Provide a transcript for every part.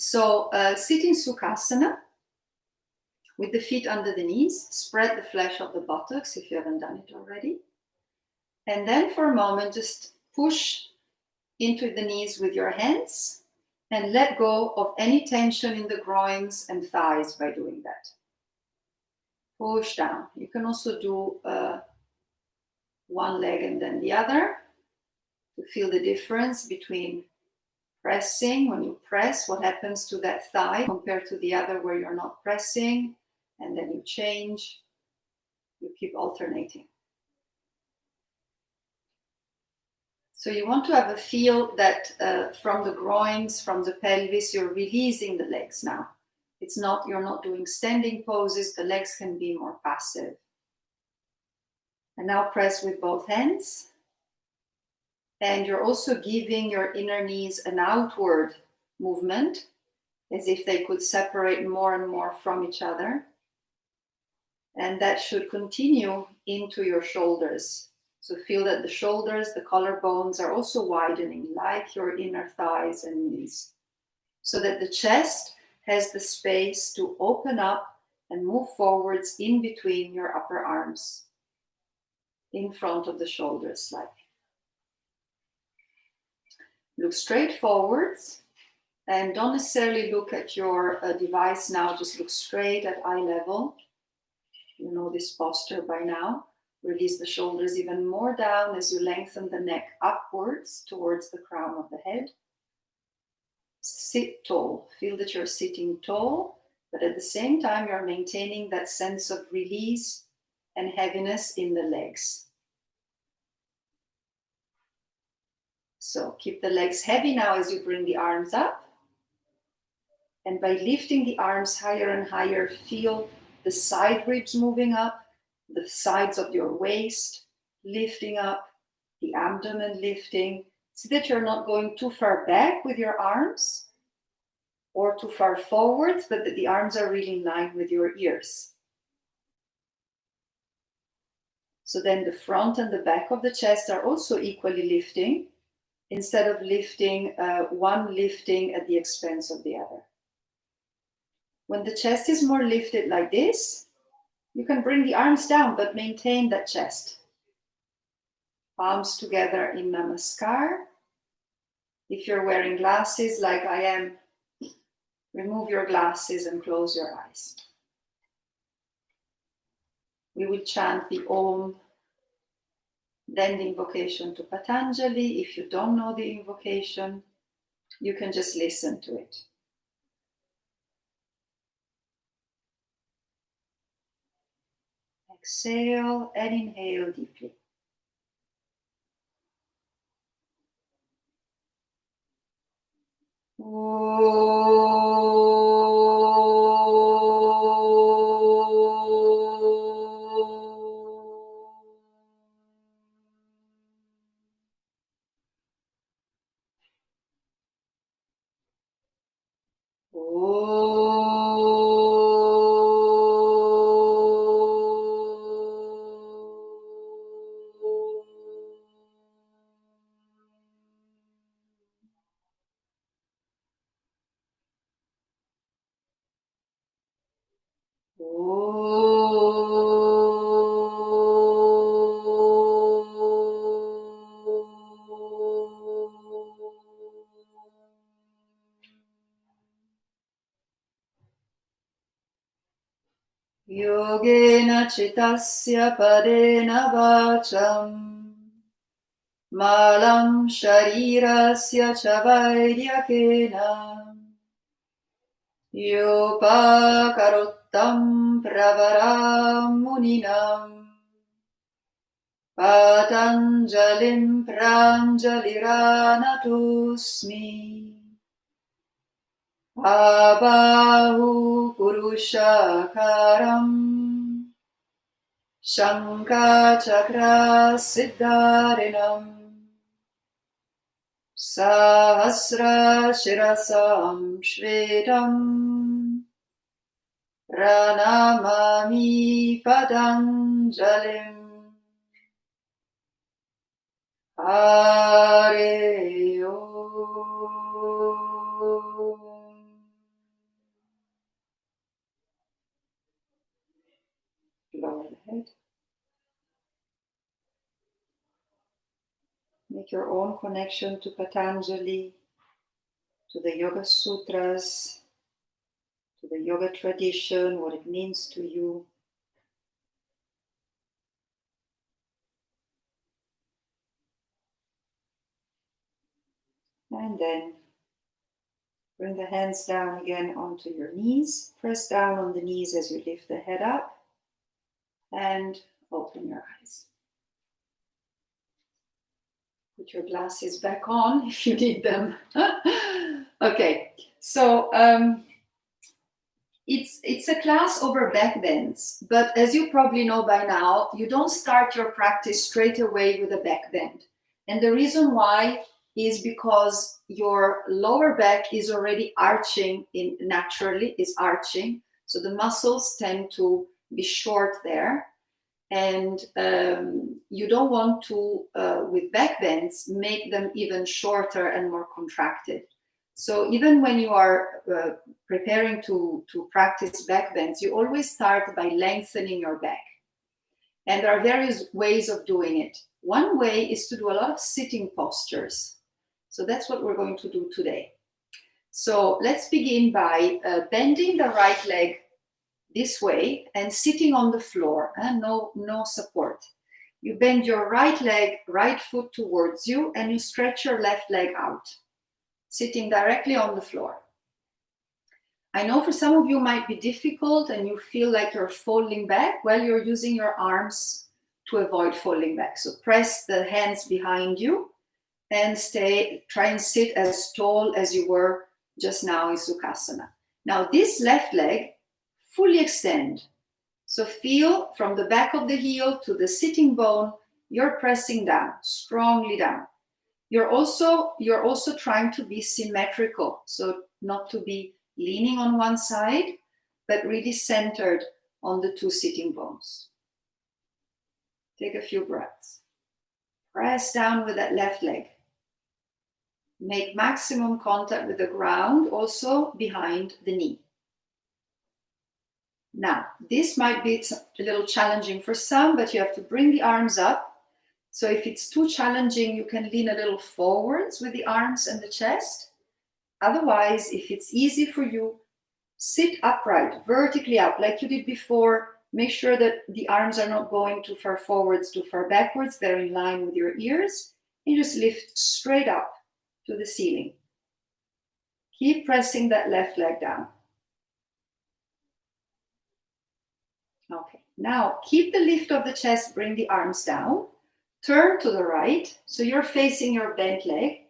So sit in Sukhasana with the feet under the knees. Spread the flesh of the buttocks if you haven't done it already. And then for a moment, just push into the knees with your hands and let go of any tension in the groins and thighs by doing that. Push down. You can also do one leg and then the other to feel the difference between pressing. When you press, what happens to that thigh compared to the other where you're not pressing, and then you change. You keep alternating. So you want to have a feel that from the groins, from the pelvis, you're releasing the legs now. You're not doing standing poses. The legs can be more passive. And now press with both hands. And you're also giving your inner knees an outward movement, as if they could separate more and more from each other. And that should continue into your shoulders. So feel that the shoulders, the collarbones are also widening, like your inner thighs and knees, so that the chest has the space to open up and move forwards in between your upper arms, in front of the shoulders slightly. Look straight forwards and don't necessarily look at your device now, just look straight at eye level. You know this posture by now. Release the shoulders even more down as you lengthen the neck upwards towards the crown of the head. Sit tall. Feel that you're sitting tall, but at the same time you're maintaining that sense of release and heaviness in the legs. So keep the legs heavy now as you bring the arms up. And by lifting the arms higher and higher, feel the side ribs moving up, the sides of your waist lifting up, the abdomen lifting. See that you're not going too far back with your arms or too far forwards, but that the arms are really in line with your ears. So then the front and the back of the chest are also equally lifting, instead of lifting one lifting at the expense of the other. When the chest is more lifted like this, you can bring the arms down, but maintain that chest. Palms together in Namaskar. If you're wearing glasses like I am, remove your glasses and close your eyes. We will chant the Om, then the invocation to Patanjali. If you don't know the invocation, you can just listen to it. Exhale and inhale deeply. Yogena citasya padena vacham malam sharirasya cha vaidyakena yopakarottam pravaram muninam patanjalim pranjaliranatosmi Abahu Purushakaram Shankachakra Siddharinam Sahasra Shirasam Shvetam Pranamami Patanjalim Hare Om. ahead. Make your own connection to Patanjali, to the Yoga Sutras, to the yoga tradition, what it means to you. And then bring the hands down again onto your knees. Press down on the knees as you lift the head up. And open your eyes. Put your glasses back on if you need them. Okay, so it's a class over back bends, but as you probably know by now, you don't start your practice straight away with a back bend. And the reason why is because your lower back is already arching naturally, is arching. So the muscles tend to be short there. And you don't want to, with back bends, make them even shorter and more contracted. So even when you are preparing to practice back bends, you always start by lengthening your back. And there are various ways of doing it. One way is to do a lot of sitting postures. So that's what we're going to do today. So let's begin by bending the right leg this way and sitting on the floor, no support. You bend your right leg, right foot towards you, and you stretch your left leg out, sitting directly on the floor. I know for some of you might be difficult and you feel like you're falling back. Well, you're using your arms to avoid falling back. So press the hands behind you and try and sit as tall as you were just now in Sukhasana. Now this left leg, fully extend. So feel from the back of the heel to the sitting bone, you're pressing down, strongly down. You're also trying to be symmetrical, so not to be leaning on one side, but really centered on the two sitting bones. Take a few breaths. Press down with that left leg. Make maximum contact with the ground, also behind the knee. Now, this might be a little challenging for some, but you have to bring the arms up. So if it's too challenging, you can lean a little forwards with the arms and the chest. Otherwise, if it's easy for you, sit upright, vertically up, like you did before. Make sure that the arms are not going too far forwards, too far backwards. They're in line with your ears. And just lift straight up to the ceiling. Keep pressing that left leg down. Okay, now keep the lift of the chest, bring the arms down, turn to the right, so you're facing your bent leg,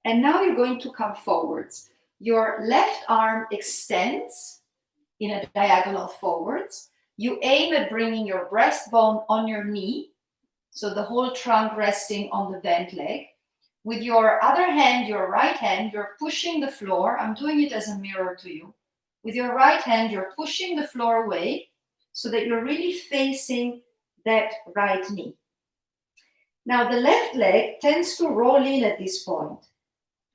and now you're going to come forwards. Your left arm extends in a diagonal forwards. You aim at bringing your breastbone on your knee, so the whole trunk resting on the bent leg. With your other hand, your right hand, you're pushing the floor. I'm doing it as a mirror to you. With your right hand, you're pushing the floor away, so that you're really facing that right knee. Now the left leg tends to roll in at this point.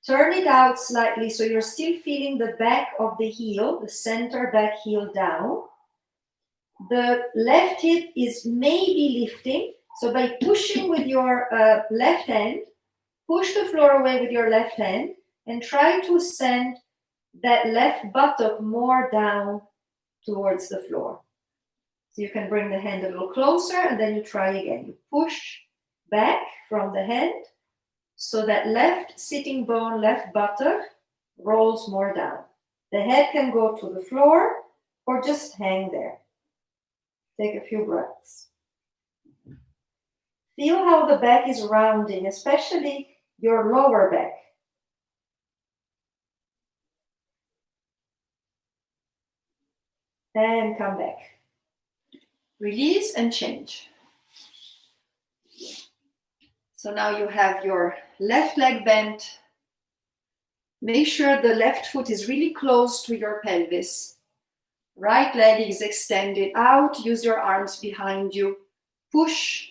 Turn it out slightly so you're still feeling the back of the heel, the center back heel down. The left hip is maybe lifting. So by pushing with your left hand, push the floor away with your left hand and try to send that left buttock more down towards the floor. So you can bring the hand a little closer and then you try again. You push back from the hand so that left sitting bone, left buttock rolls more down. The head can go to the floor or just hang there. Take a few breaths. Feel how the back is rounding, especially your lower back. And come back. Release and change. So now you have your left leg bent. Make sure the left foot is really close to your pelvis. Right leg is extended out. Use your arms behind you. Push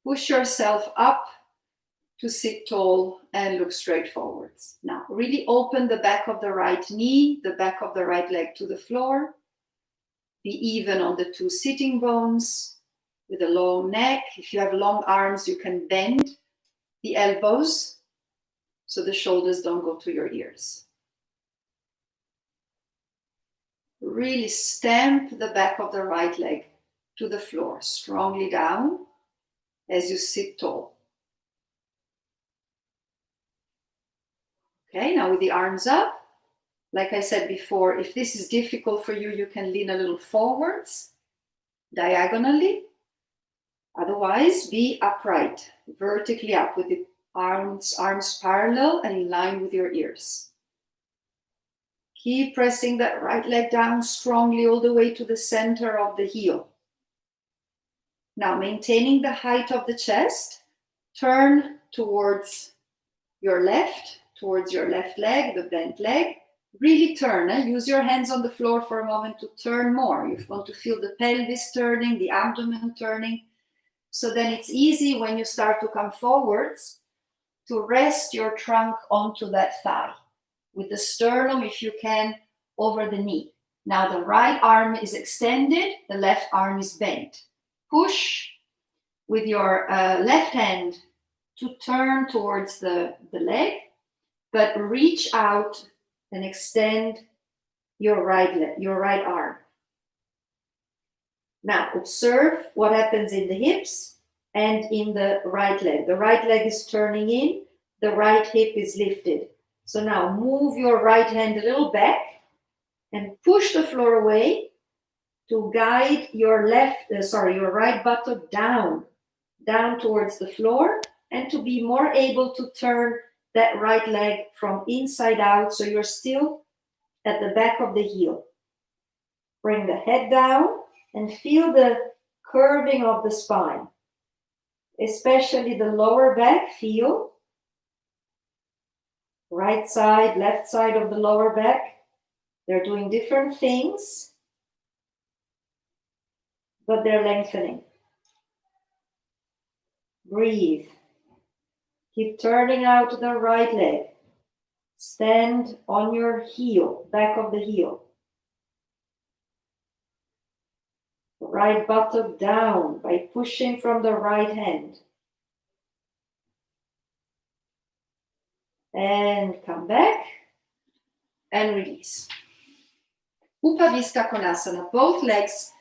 yourself up to sit tall and look straight forwards. Now really open the back of the right knee, the back of the right leg to the floor. Be even on the two sitting bones. with a long neck. If you have long arms, you can bend the elbows so the shoulders don't go to your ears. Really stamp the back of the right leg to the floor, strongly down as you sit tall. Okay, now with the arms up, like I said before, if this is difficult for you, you can lean a little forwards, diagonally. Otherwise, be upright, vertically up with the arms parallel and in line with your ears. Keep pressing that right leg down strongly all the way to the center of the heel. Now, maintaining the height of the chest, turn towards your left leg, the bent leg. Really turn, use your hands on the floor for a moment to turn more. You're going to feel the pelvis turning, the abdomen turning. So then it's easy when you start to come forwards to rest your trunk onto that thigh with the sternum, if you can, over the knee. Now the right arm is extended, the left arm is bent. Push with your left hand to turn towards the leg, but reach out and extend your right arm. Now observe what happens in the hips and in the right leg. The right leg is turning in, the right hip is lifted. So now move your right hand a little back and push the floor away to guide your your right buttock down towards the floor, and to be more able to turn that right leg from inside out so you're still at the back of the heel. Bring the head down and feel the curving of the spine, especially the lower back. Feel right side, left side of the lower back. They're doing different things, but they're lengthening. Breathe. Keep turning out the right leg. Stand on your heel, back of the heel. Right buttock down by pushing from the right hand. And come back and release. Upavista Konasana, both legs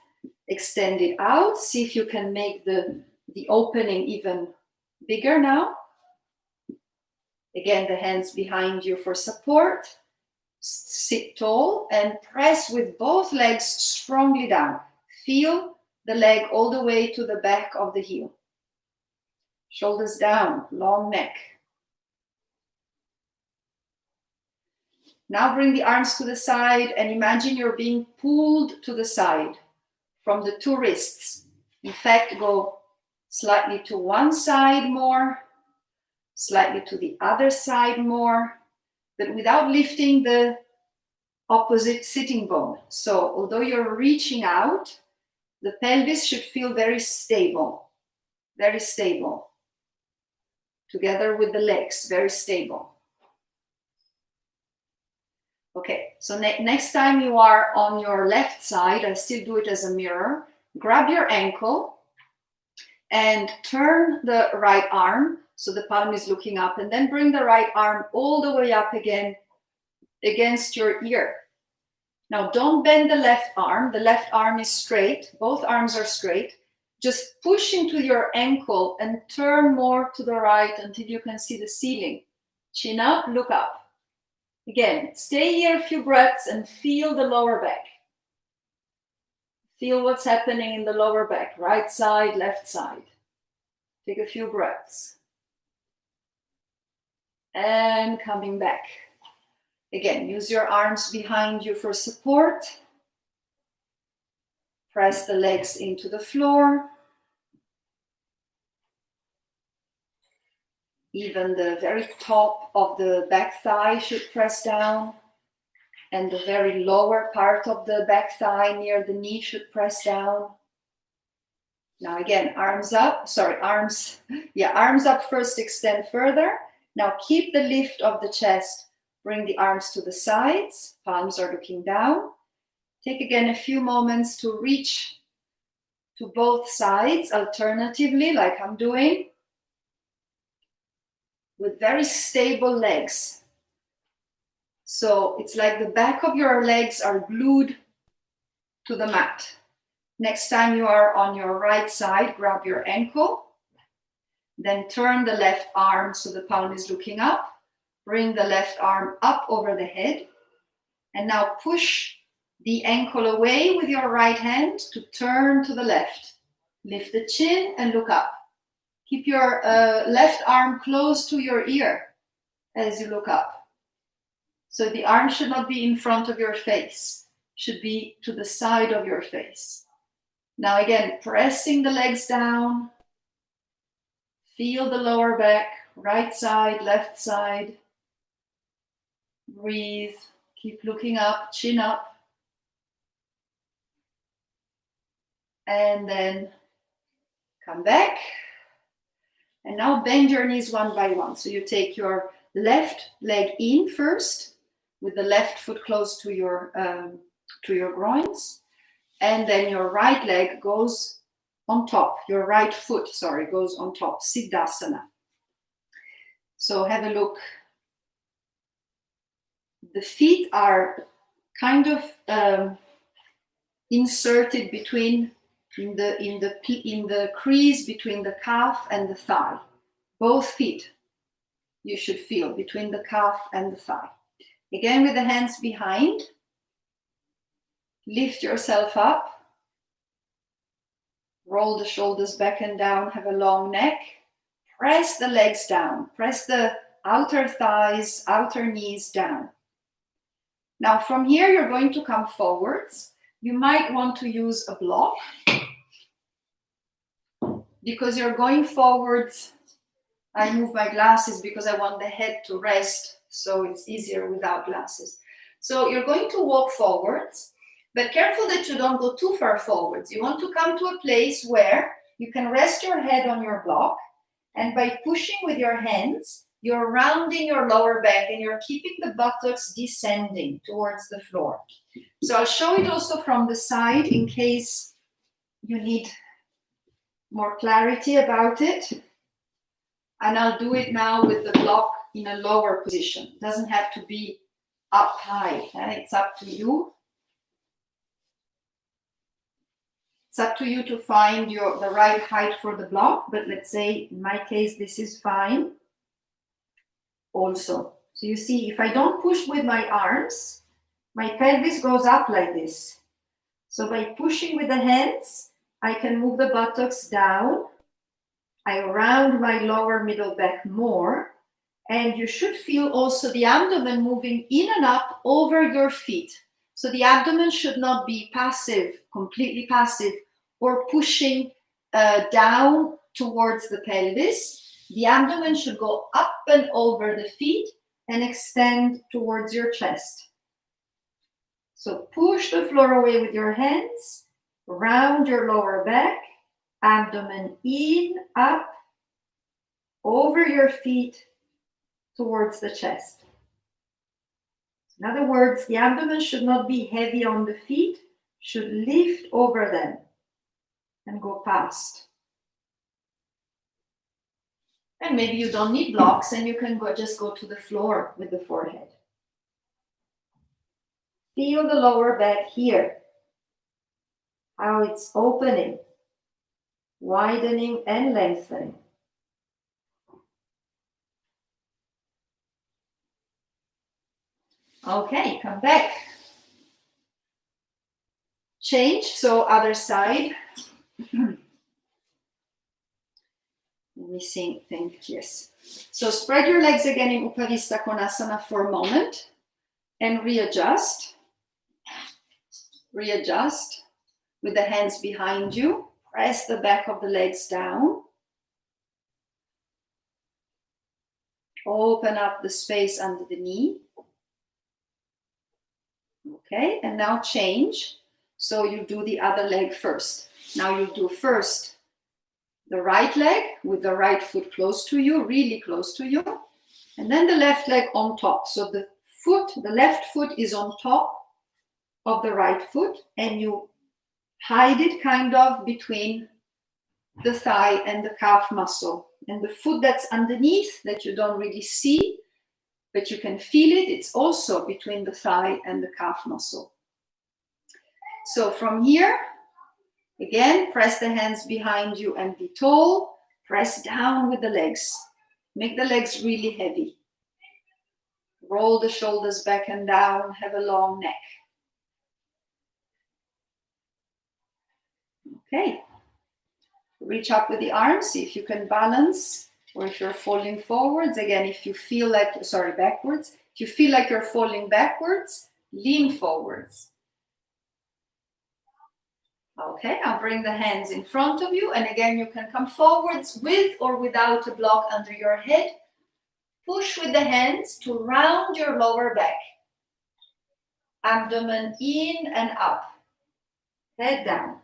extended out. See if you can make the opening even bigger now. Again, the hands behind you for support. Sit tall and press with both legs strongly down. Feel the leg all the way to the back of the heel. Shoulders down, long neck. Now bring the arms to the side and imagine you're being pulled to the side from the two wrists. In fact, go slightly to one side more, slightly to the other side more, but without lifting the opposite sitting bone. So although you're reaching out, the pelvis should feel very stable, together with the legs, very stable. Okay, so next time you are on your left side, I still do it as a mirror, grab your ankle and turn the right arm so the palm is looking up, and then bring the right arm all the way up again against your ear. Now don't bend the left arm is straight, both arms are straight. Just push into your ankle and turn more to the right until you can see the ceiling. Chin up, look up. Again, stay here a few breaths and feel the lower back. Feel what's happening in the lower back, right side, left side. Take a few breaths. And coming back. Again, use your arms behind you for support. Press the legs into the floor. Even the very top of the back thigh should press down, and the very lower part of the back thigh near the knee should press down. Now again, arms up first, extend further. Now keep the lift of the chest, bring the arms to the sides, palms are looking down. Take again a few moments to reach to both sides alternatively, like I'm doing, with very stable legs. So it's like the back of your legs are glued to the mat. Next time you are on your right side, grab your ankle, then turn the left arm so the palm is looking up. Bring the left arm up over the head. And now push the ankle away with your right hand to turn to the left. Lift the chin and look up. Keep your left arm close to your ear as you look up. So the arm should not be in front of your face, should be to the side of your face. Now again, pressing the legs down. Feel the lower back, right side, left side. Breathe, keep looking up, chin up. And then come back. And now bend your knees one by one. So you take your left leg in first, with the left foot close to your groins. And then your right leg goes on top. Your right foot, goes on top. Siddhasana. So have a look. The feet are kind of inserted between in the crease between the calf and the thigh. Both feet you should feel between the calf and the thigh. Again, with the hands behind, lift yourself up. Roll the shoulders back and down. Have a long neck. Press the legs down. Press the outer thighs, outer knees down. Now from here, you're going to come forwards. You might want to use a block because you're going forwards. I move my glasses because I want the head to rest, so it's easier without glasses. So you're going to walk forwards, but careful that you don't go too far forwards. You want to come to a place where you can rest your head on your block, and by pushing with your hands, you're rounding your lower back and you're keeping the buttocks descending towards the floor. So I'll show it also from the side in case you need more clarity about it. And I'll do it now with the block in a lower position. It doesn't have to be up high. It's up to you. It's up to you to find the right height for the block. But let's say in my case, this is fine. Also, so you see, if I don't push with my arms, my pelvis goes up like this. So by pushing with the hands, I can move the buttocks down. I round my lower middle back more. And you should feel also the abdomen moving in and up over your feet. So the abdomen should not be passive, completely passive, or pushing down towards the pelvis. The abdomen should go up and over the feet and extend towards your chest. So push the floor away with your hands, round your lower back, abdomen in, up, over your feet, towards the chest. In other words, the abdomen should not be heavy on the feet, should lift over them and go past. And maybe you don't need blocks and you can just go to the floor with the forehead. Feel the lower back here, how it's opening, widening and lengthening. Okay, come back. Change, so other side. Missing thing, yes. So spread your legs again in Upavista Konasana for a moment and readjust. Readjust with the hands behind you. Press the back of the legs down. Open up the space under the knee. Okay, and now change. So you do the other leg first. Now you do first the right leg with the right foot close to you, really close to you, and then the left leg on top. So the left foot is on top of the right foot, and you hide it kind of between the thigh and the calf muscle. And the foot that's underneath that you don't really see, but you can feel it, it's also between the thigh and the calf muscle. So from here, again, press the hands behind you and be tall. Press down with the legs. Make the legs really heavy. Roll the shoulders back and down. Have a long neck. Okay. Reach up with the arms. See if you can balance, or if you're falling forwards. Again, if you feel like, backwards. If you feel like you're falling backwards, lean forwards. Okay, now bring the hands in front of you. And again, you can come forwards with or without a block under your head. Push with the hands to round your lower back. Abdomen in and up. Head down.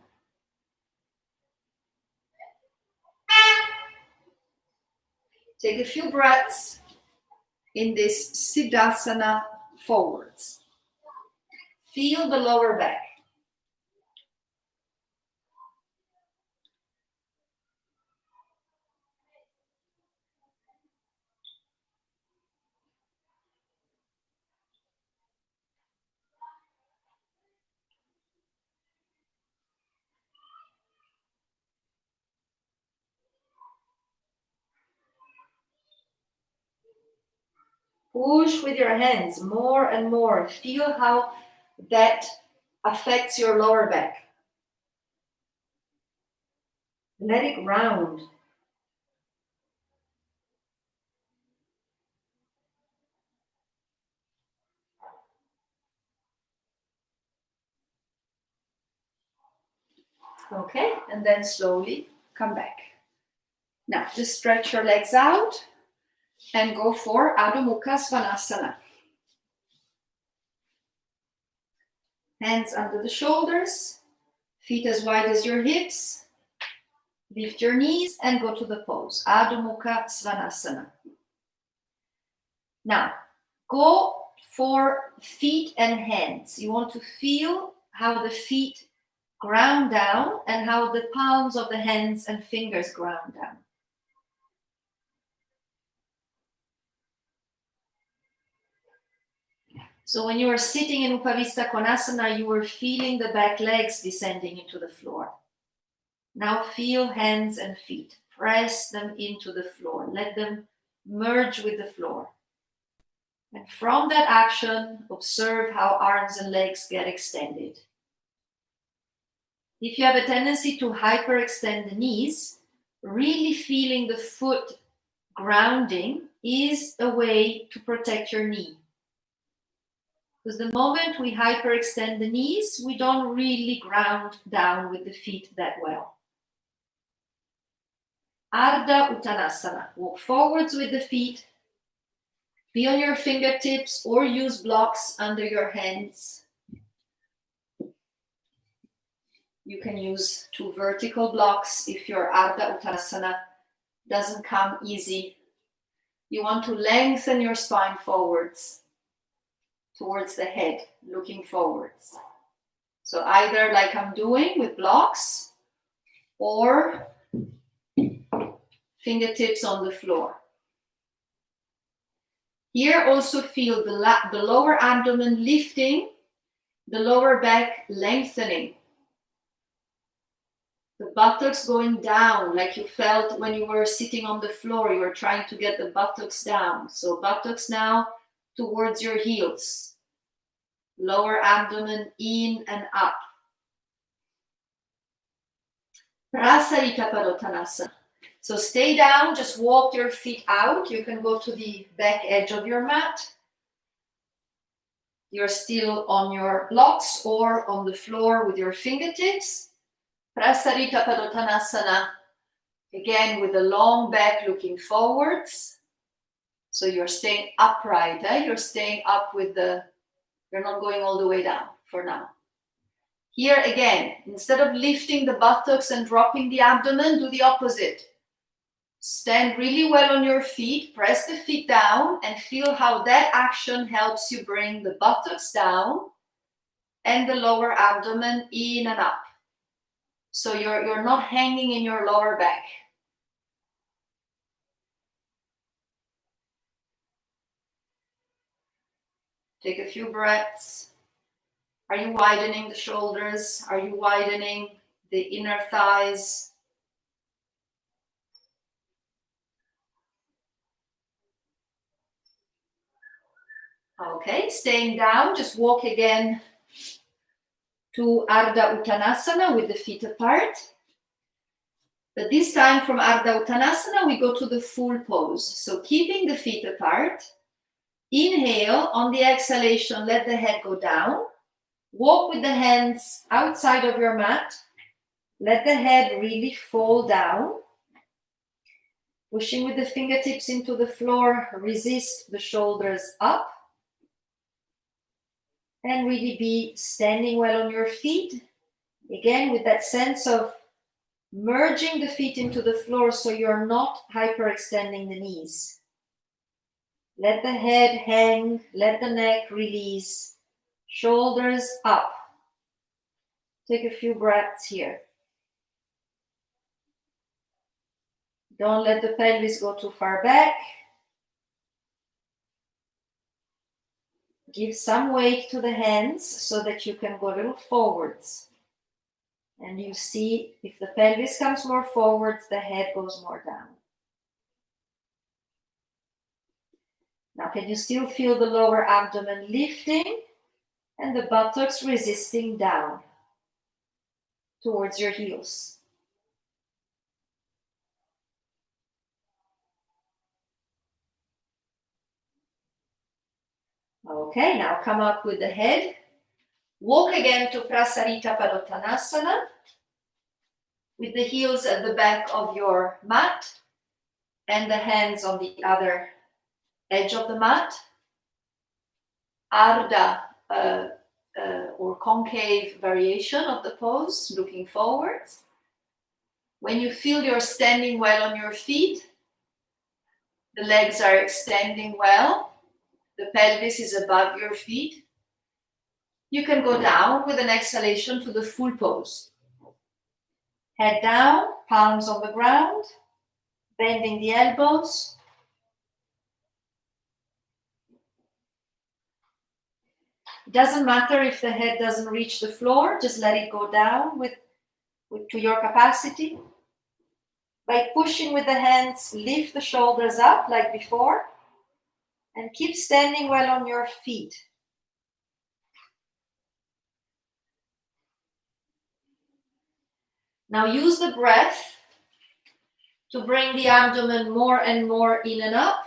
Take a few breaths in this Siddhasana forwards. Feel the lower back. Push with your hands more and more. Feel how that affects your lower back. Let it round. Okay, and then slowly come back. Now, just stretch your legs out and go for Adho Mukha Svanasana. Hands under the shoulders, feet as wide as your hips. Lift your knees and go to the pose, Adho Mukha Svanasana. Now, go for feet and hands. You want to feel how the feet ground down and how the palms of the hands and fingers ground down. So when you are sitting in Upavista Konasana, you are feeling the back legs descending into the floor. Now feel hands and feet. Press them into the floor. Let them merge with the floor. And from that action, observe how arms and legs get extended. If you have a tendency to hyperextend the knees, really feeling the foot grounding is a way to protect your knee. Because the moment we hyperextend the knees, we don't really ground down with the feet that well. Ardha Uttanasana. Walk forwards with the feet. Be on your fingertips or use blocks under your hands. You can use 2 vertical blocks if your Ardha Uttanasana doesn't come easy. You want to lengthen your spine forwards, towards the head, looking forwards. So either like I'm doing with blocks or fingertips on the floor. Here also feel the lower abdomen lifting, the lower back lengthening. The buttocks going down like you felt when you were sitting on the floor. You were trying to get the buttocks down. So buttocks now towards your heels. Lower abdomen in and up. Prasarita Padottanasana. So stay down, just walk your feet out. You can go to the back edge of your mat. You're still on your blocks or on the floor with your fingertips. Prasarita Padottanasana. Again, with the long back looking forwards. So you're staying upright. You're staying up with you're not going all the way down for now. Here again, instead of lifting the buttocks and dropping the abdomen, do the opposite. Stand really well on your feet, press the feet down, and feel how that action helps you bring the buttocks down and the lower abdomen in and up. So you're not hanging in your lower back. Take a few breaths. Are you widening the shoulders? Are you widening the inner thighs? Okay, staying down, just walk again to Ardha Uttanasana with the feet apart. But this time from Ardha Uttanasana, we go to the full pose. So keeping the feet apart, inhale, on the exhalation, let the head go down. Walk with the hands outside of your mat. Let the head really fall down. Pushing with the fingertips into the floor, resist the shoulders up. And really be standing well on your feet. Again, with that sense of merging the feet into the floor so you're not hyperextending the knees. Let the head hang, let the neck release, shoulders up. Take a few breaths here. Don't let the pelvis go too far back. Give some weight to the hands so that you can go a little forwards. And you see if the pelvis comes more forwards, the head goes more down. Now, can you still feel the lower abdomen lifting and the buttocks resisting down towards your heels? Okay, now come up with the head. Walk again to Prasarita Padottanasana with the heels at the back of your mat and the hands on the other edge of the mat. Ardha or concave variation of the pose, looking forwards. When you feel you're standing well on your feet, the legs are extending well, the pelvis is above your feet, you can go down with an exhalation to the full pose. Head down, palms on the ground, bending the elbows. It doesn't matter if the head doesn't reach the floor, just let it go down to your capacity. By pushing with the hands, lift the shoulders up like before and keep standing well on your feet. Now use the breath to bring the abdomen more and more in and up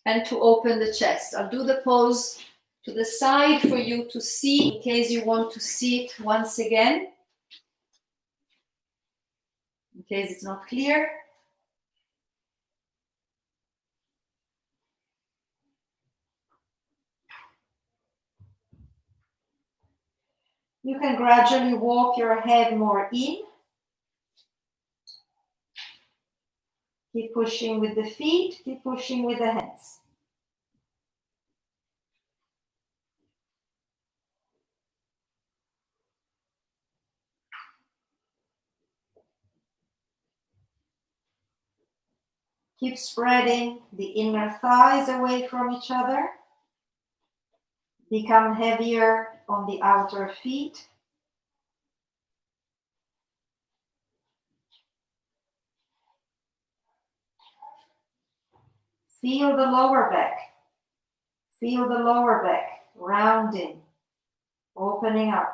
and to open the chest. I'll do the pose to the side for you to see in case you want to see it once again. In case it's not clear. You can gradually walk your head more in. Keep pushing with the feet, keep pushing with the hands. Keep spreading the inner thighs away from each other. Become heavier on the outer feet. Feel the lower back. Feel the lower back rounding, opening up.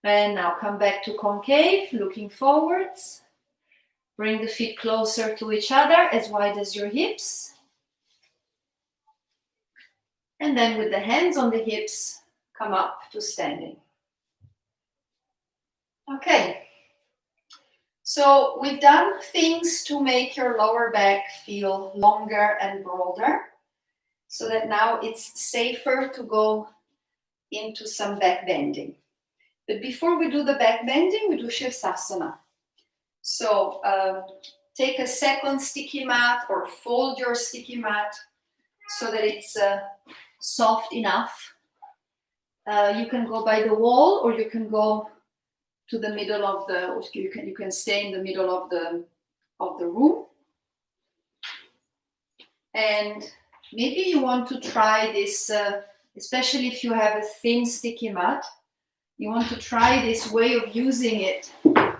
And now come back to concave, looking forwards. Bring the feet closer to each other, as wide as your hips. And then with the hands on the hips, come up to standing. Okay. So we've done things to make your lower back feel longer and broader, so that now it's safer to go into some back bending. But before we do the back bending, we do Shirsasana. So take a second sticky mat or fold your sticky mat so that it's soft enough. You can go by the wall, or you can go to the middle of the, or you can stay in the middle of the room. And maybe you want to try this, especially if you have a thin sticky mat, you want to try this way of using it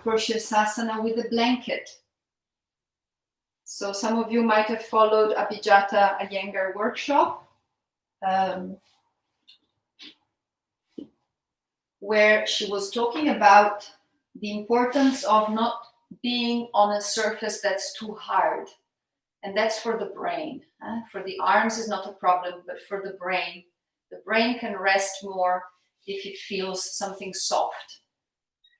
for Shirsasana with a blanket. So some of you might have followed Abhijata Iyengar workshop, where she was talking about the importance of not being on a surface that's too hard. And that's for the brain. For the arms is not a problem, but for the brain can rest more if it feels something soft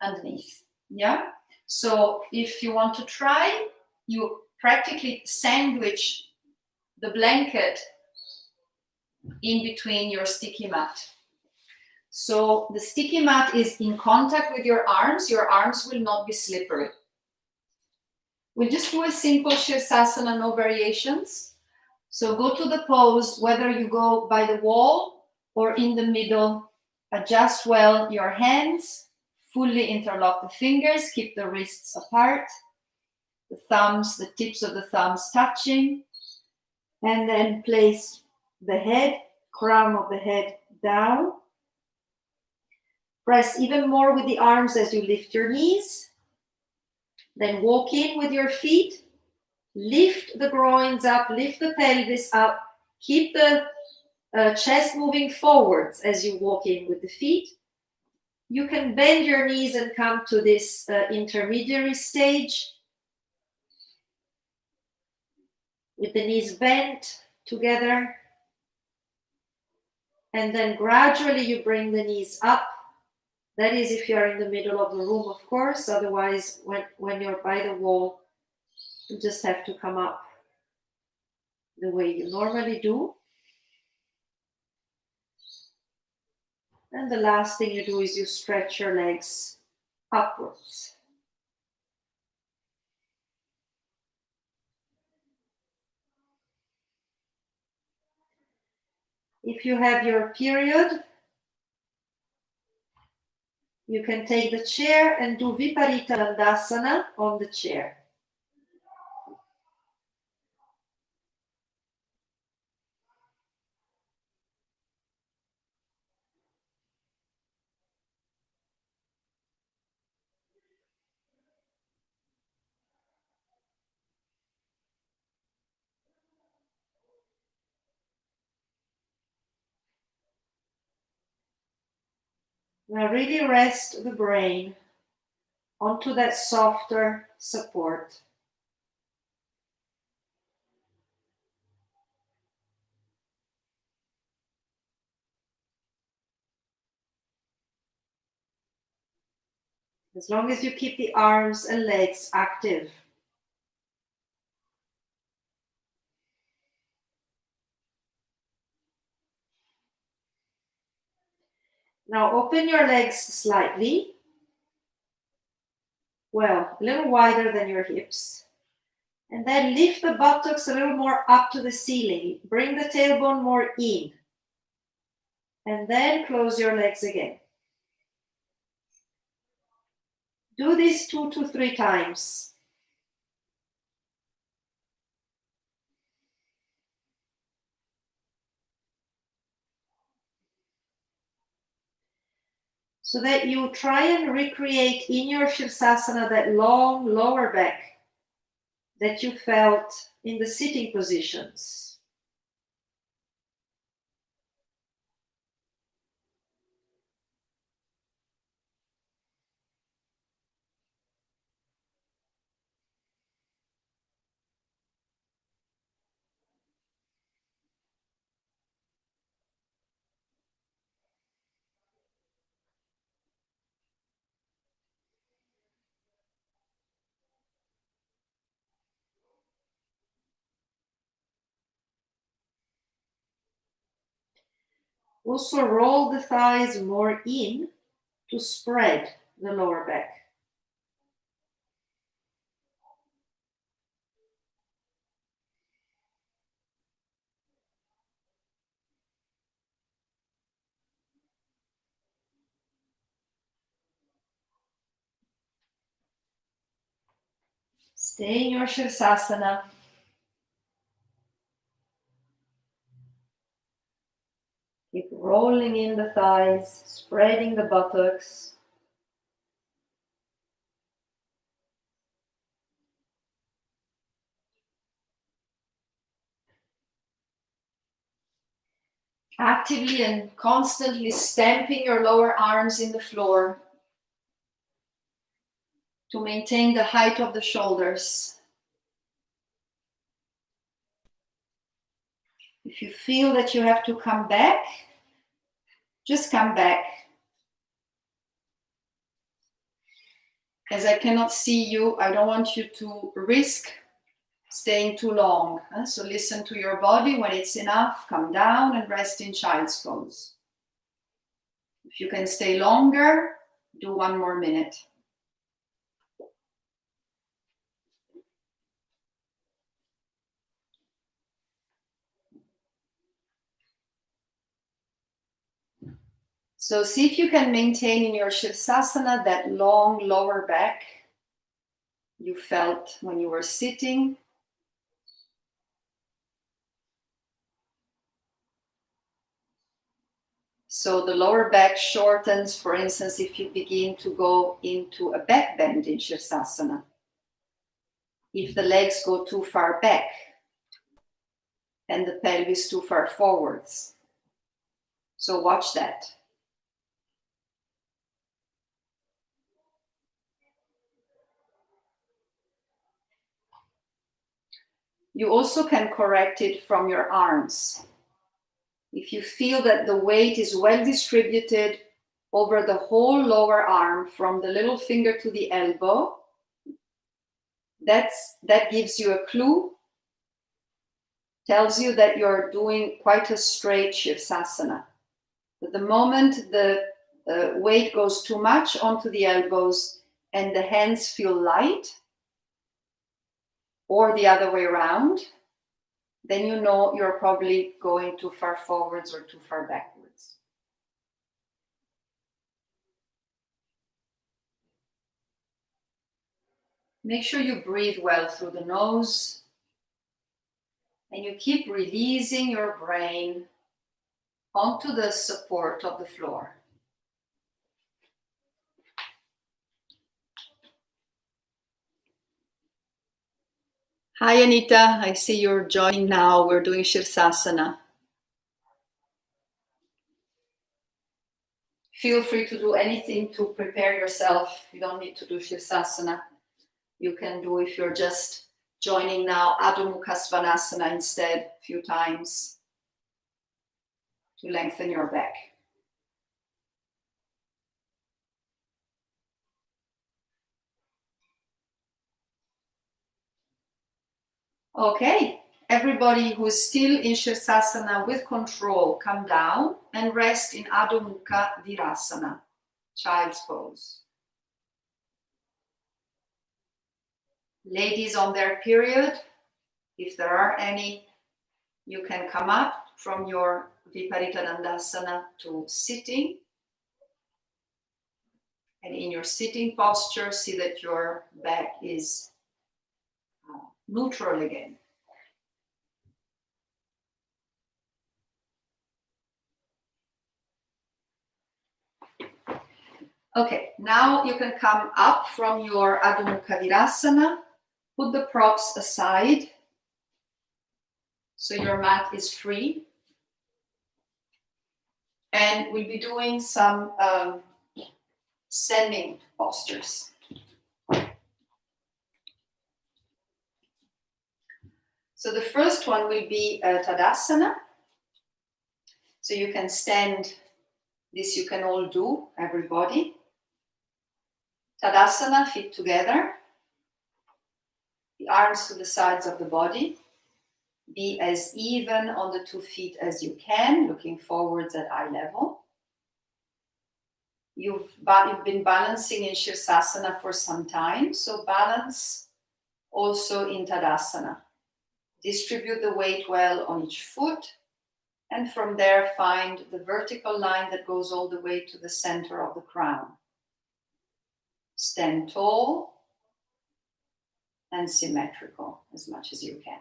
underneath. Yeah. So if you want to try, you practically sandwich the blanket in between your sticky mat. So the sticky mat is in contact with your arms will not be slippery. We'll just do a simple Shirsasana, no variations. So go to the pose, whether you go by the wall or in the middle, adjust well your hands, fully interlock the fingers, keep the wrists apart, the thumbs, the tips of the thumbs touching, and then place the head, crown of the head down. Press even more with the arms as you lift your knees. Then walk in with your feet. Lift the groins up, lift the pelvis up. Keep the chest moving forwards as you walk in with the feet. You can bend your knees and come to this intermediary stage with the knees bent together. And then gradually you bring the knees up. That is if you're in the middle of the room, of course. Otherwise, when you're by the wall, you just have to come up the way you normally do. And the last thing you do is you stretch your legs upwards. If you have your period, you can take the chair and do Viparita Dandasana on the chair. Now really rest the brain onto that softer support. As long as you keep the arms and legs active. Now open your legs slightly. Well, a little wider than your hips. And then lift the buttocks a little more up to the ceiling. Bring the tailbone more in. And then close your legs again. Do this 2 to 3 times. So that you try and recreate in your Shirsasana that long lower back that you felt in the sitting positions. Also roll the thighs more in to spread the lower back. Stay in your Shirsasana. Keep rolling in the thighs, spreading the buttocks. Actively and constantly stamping your lower arms in the floor to maintain the height of the shoulders. If you feel that you have to come back, just come back. As I cannot see you, I don't want you to risk staying too long. So listen to your body. When it's enough, come down and rest in child's pose. If you can stay longer, do 1 more minute. So see if you can maintain in your Shirsasana that long lower back you felt when you were sitting. So the lower back shortens, for instance, if you begin to go into a back bend in Shirsasana. If the legs go too far back and the pelvis too far forwards. So watch that. You also can correct it from your arms. If you feel that the weight is well distributed over the whole lower arm from the little finger to the elbow, that gives you a clue, tells you that you're doing quite a straight Shirsasana. But the moment the weight goes too much onto the elbows and the hands feel light, or the other way around, then you know you're probably going too far forwards or too far backwards. Make sure you breathe well through the nose and you keep releasing your brain onto the support of the floor. Hi Anita, I see you're joining now. We're doing Shirsasana. Feel free to do anything to prepare yourself. You don't need to do Shirsasana. You can do, if you're just joining now, Adho Mukha Svanasana instead a few times to lengthen your back. Okay, everybody who is still in Shirsasana with control, come down and rest in Adho Mukha Virasana, child's pose. Ladies on their period, if there are any, you can come up from your Viparita Dandasana to sitting. And in your sitting posture, see that your back is neutral again. Okay, now you can come up from your Adho Mukha Virasana, put the props aside so your mat is free. And we'll be doing some standing postures. So the first one will be Tadasana. So you can stand, this you can all do, everybody. Tadasana, feet together. The arms to the sides of the body. Be as even on the 2 feet as you can, looking forwards at eye level. You've been balancing in Shirsasana for some time, so balance also in Tadasana. Distribute the weight well on each foot, and from there find the vertical line that goes all the way to the center of the crown. Stand tall. and symmetrical as much as you can.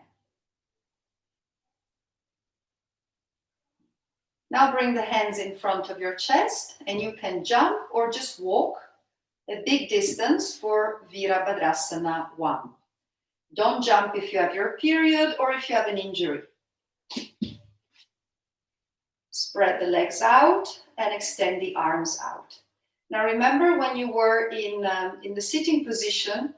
Now bring the hands in front of your chest and you can jump or just walk a big distance for Virabhadrasana 1. Don't jump if you have your period or if you have an injury. Spread the legs out and extend the arms out. Now remember when you were in the sitting position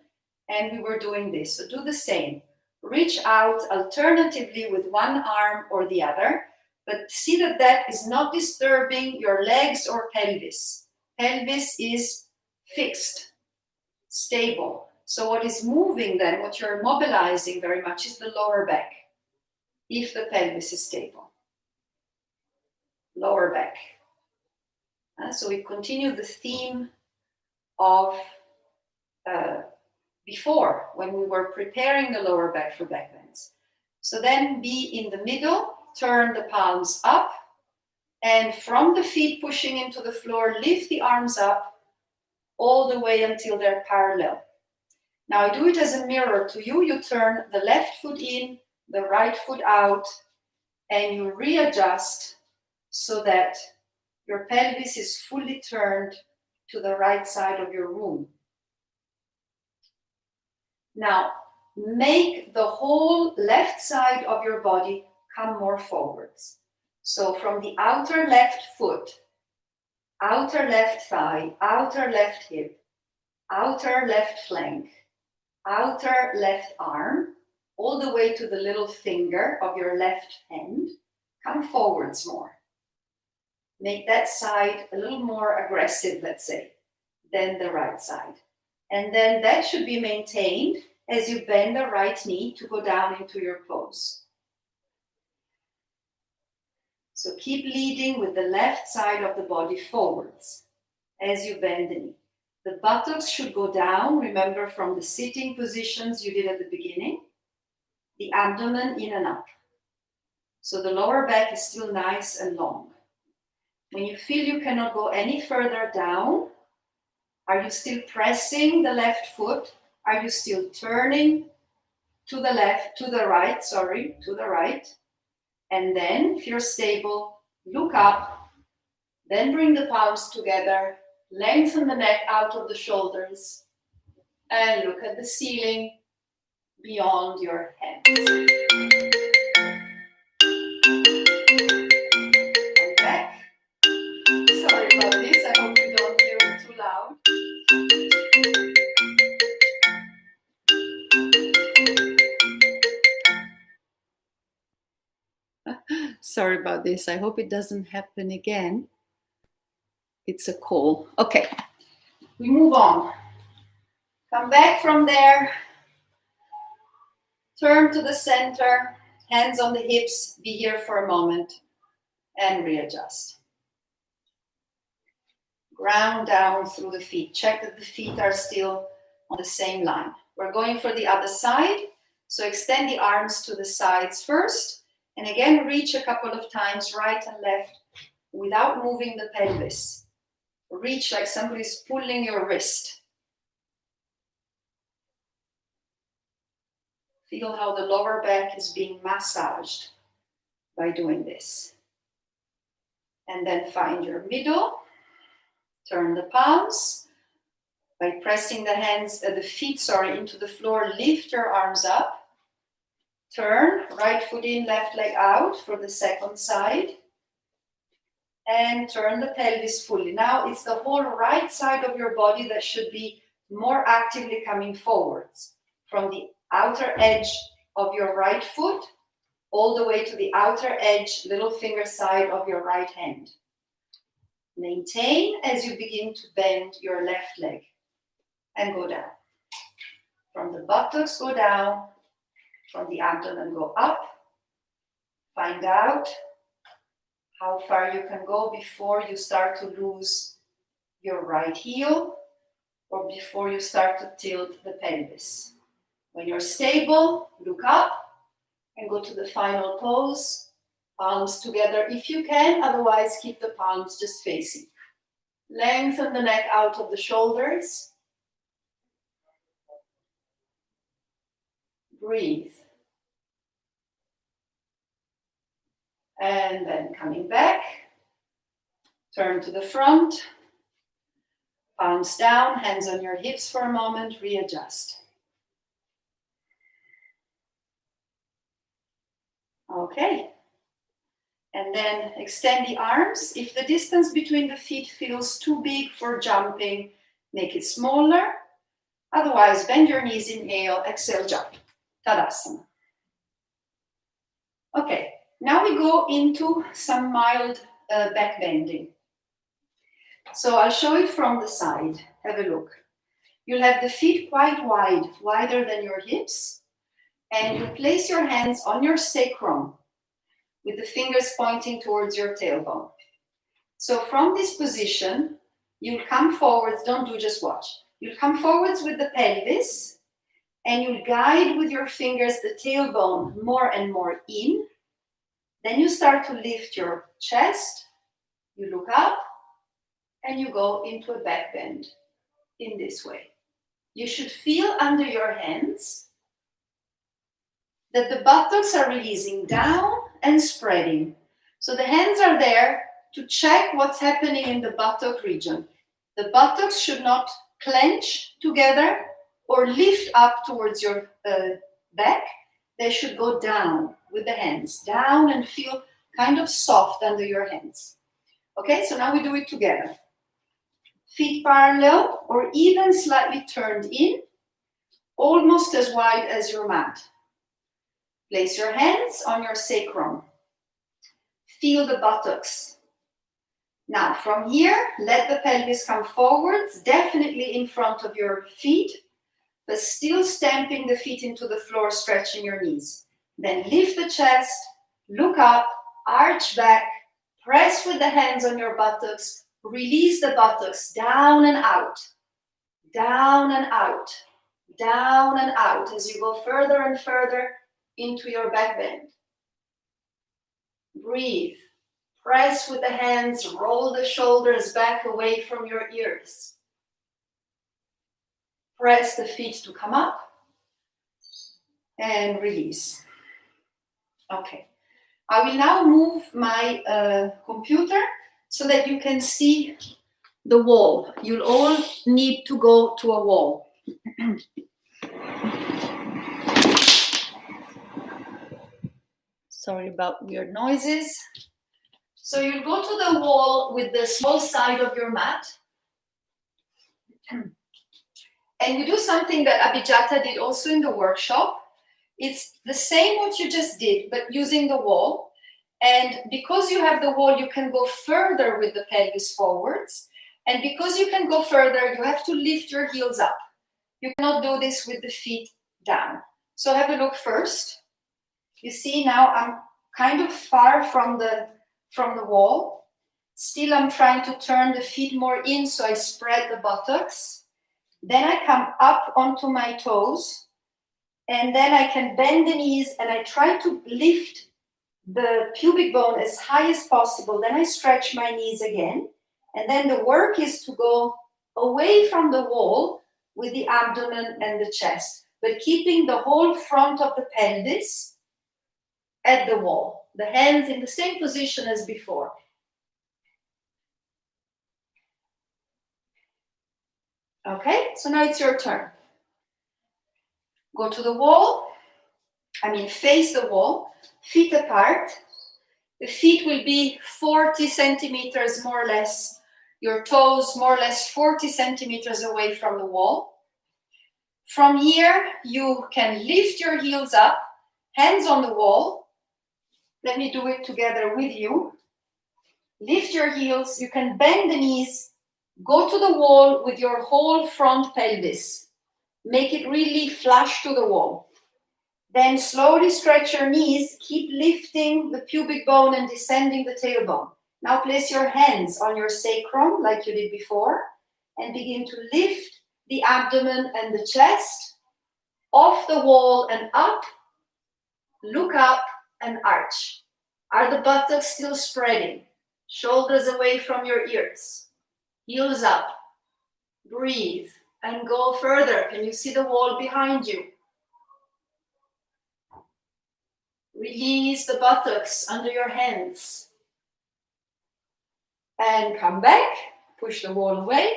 and we were doing this. So do the same. Reach out alternatively with one arm or the other, but see that that is not disturbing your legs or pelvis. Pelvis is fixed, stable. So what is moving then, what you're mobilizing very much is the lower back, if the pelvis is stable. Lower back. So we continue the theme of before, when we were preparing the lower back for back bends. So then be in the middle, turn the palms up, and from the feet pushing into the floor, lift the arms up all the way until they're parallel. Now I do it as a mirror to you. You turn the left foot in, the right foot out, and you readjust so that your pelvis is fully turned to the right side of your room. Now, make the whole left side of your body come more forwards. So from the outer left foot, outer left thigh, outer left hip, outer left flank, outer left arm, all the way to the little finger of your left hand, come forwards more. Make that side a little more aggressive, let's say, than the right side. And then that should be maintained as you bend the right knee to go down into your pose. So keep leading with the left side of the body forwards as you bend the knee. The buttocks should go down, remember, from the sitting positions you did at the beginning. The abdomen in and up. So the lower back is still nice and long. When you feel you cannot go any further down, are you still pressing the left foot? Are you still turning to the left, to the right, to the right? And then, if you're stable, look up, then bring the palms together, lengthen the neck out of the shoulders, and look at the ceiling beyond your head. And back. Sorry about this, I hope you don't hear it too loud. Sorry about this, I hope it doesn't happen again. It's a call. Okay, we move on. Come back from there. Turn to the center, hands on the hips, be here for a moment, and readjust. Ground down through the feet. Check that the feet are still on the same line. We're going for the other side, so extend the arms to the sides first, and again reach a couple of times right and left without moving the pelvis. Reach like somebody's pulling your wrist. Feel how the lower back is being massaged by doing this. And then find your middle. Turn the palms. By pressing the feet into the floor, lift your arms up. Turn, right foot in, left leg out for the second side. And turn the pelvis fully. Now it's the whole right side of your body that should be more actively coming forwards. From the outer edge of your right foot, all the way to the outer edge, little finger side of your right hand. Maintain as you begin to bend your left leg and go down. From the buttocks, go down. From the abdomen, go up. Find out how far you can go before you start to lose your right heel or before you start to tilt the pelvis. When you're stable, look up and go to the final pose. Palms together if you can, otherwise keep the palms just facing. Lengthen the neck out of the shoulders. Breathe. And then coming back, turn to the front, palms down, hands on your hips for a moment, readjust. Okay. And then extend the arms. If the distance between the feet feels too big for jumping, make it smaller. Otherwise, bend your knees, inhale, exhale, jump. Tadasana. Okay, now we go into some mild back bending. So I'll show it from the side. Have a look. You'll have the feet quite wide, wider than your hips. And you place your hands on your sacrum with the fingers pointing towards your tailbone. So from this position, you'll come forwards, don't do just watch. You'll come forwards with the pelvis and you'll guide with your fingers the tailbone more and more in. Then you start to lift your chest, you look up and you go into a back bend in this way. You should feel under your hands that the buttocks are releasing down and spreading. So the hands are there to check what's happening in the buttock region. The buttocks should not clench together or lift up towards your back. They should go down with the hands, down and feel kind of soft under your hands. Okay, so now we do it together. Feet parallel or even slightly turned in, almost as wide as your mat. Place your hands on your sacrum. Feel the buttocks. Now from here, let the pelvis come forwards, definitely in front of your feet, but still stamping the feet into the floor, stretching your knees. Then lift the chest, look up, arch back, press with the hands on your buttocks, release the buttocks down and out, down and out, down and out as you go further and further into your back bend. Breathe. Press with the hands, roll the shoulders back away from your ears. Press the feet to come up and release. Okay. I will now move my computer so that you can see the wall. You'll all need to go to a wall. Sorry about weird noises. So you'll go to the wall with the small side of your mat. And you do something that Abhijata did also in the workshop. It's the same what you just did, but using the wall. And because you have the wall, you can go further with the pelvis forwards. And because you can go further, you have to lift your heels up. You cannot do this with the feet down. So have a look first. You see now I'm kind of far from the wall. Still I'm trying to turn the feet more in so I spread the buttocks. Then I come up onto my toes and then I can bend the knees and I try to lift the pubic bone as high as possible. Then I stretch my knees again. And then the work is to go away from the wall with the abdomen and the chest, but keeping the whole front of the pelvis at the wall. The hands in the same position as before. Okay, so now it's your turn. Go to the wall, face the wall, feet apart. The feet will be 40 centimeters more or less, your toes more or less 40 centimeters away from the wall. From here, you can lift your heels up, hands on the wall. Let me do it together with you. Lift your heels, you can bend the knees, go to the wall with your whole front pelvis. Make it really flush to the wall. Then slowly stretch your knees, keep lifting the pubic bone and descending the tailbone. Now place your hands on your sacrum like you did before and begin to lift the abdomen and the chest off the wall and up. Look up and arch. Are the buttocks still spreading? Shoulders away from your ears. Heels up. Breathe and go further. Can you see the wall behind you? Release the buttocks under your hands. And come back. Push the wall away.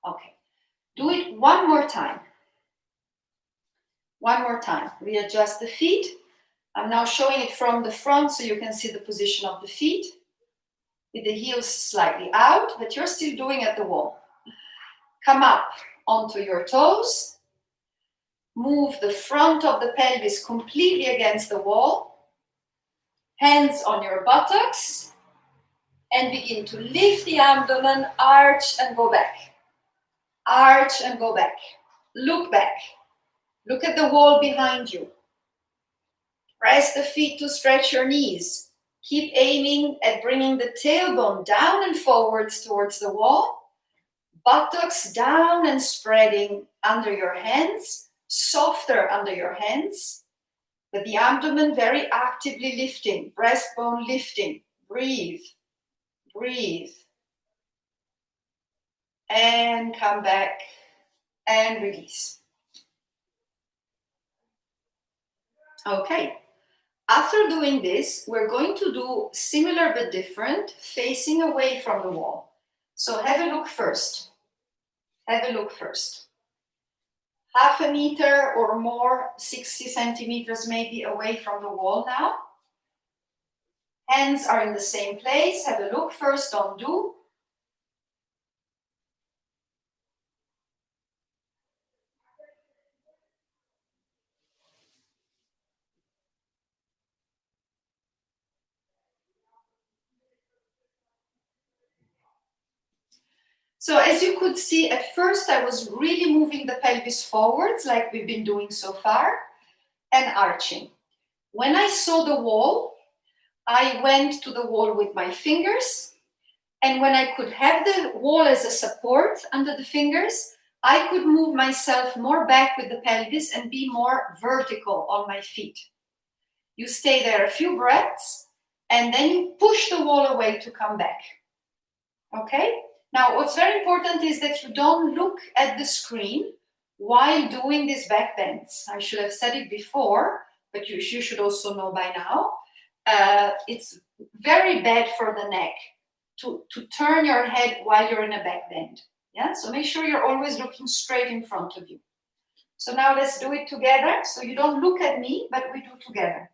Okay. Do it one more time. One more time. Readjust the feet. I'm now showing it from the front so you can see the position of the feet. With the heels slightly out, but you're still doing at the wall. Come up onto your toes. Move the front of the pelvis completely against the wall. Hands on your buttocks. And begin to lift the abdomen, arch and go back. Arch and go back. Look back. Look at the wall behind you. Press the feet to stretch your knees. Keep aiming at bringing the tailbone down and forwards towards the wall. Buttocks down and spreading under your hands. Softer under your hands. But the abdomen very actively lifting. Breastbone lifting. Breathe. Breathe. And come back and release. Okay. After doing this, we're going to do similar but different, facing away from the wall. So have a look first. Have a look first. Half a meter or more, 60 centimeters maybe away from the wall now. Hands are in the same place. Have a look first, don't do. So as you could see, at first I was really moving the pelvis forwards like we've been doing so far and arching. When I saw the wall, I went to the wall with my fingers, and when I could have the wall as a support under the fingers, I could move myself more back with the pelvis and be more vertical on my feet. You stay there a few breaths, and then you push the wall away to come back. Okay? Now, what's very important is that you don't look at the screen while doing these back bends. I should have said it before, but you should also know by now. It's very bad for the neck to turn your head while you're in a back bend. Yeah, so make sure you're always looking straight in front of you. So now let's do it together. So you don't look at me, but we do together.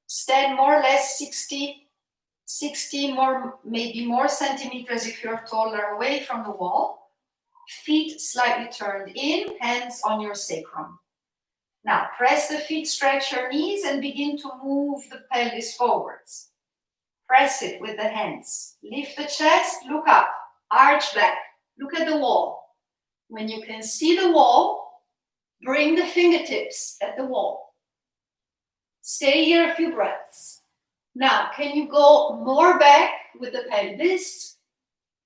Stand more or less 60 more, maybe more centimeters if you're taller, away from the wall. Feet slightly turned in, hands on your sacrum. Now press the feet, stretch your knees, and begin to move the pelvis forwards. Press it with the hands. Lift the chest, look up, arch back, look at the wall. When you can see the wall, bring the fingertips at the wall. Stay here a few breaths. Now, can you go more back with the pelvis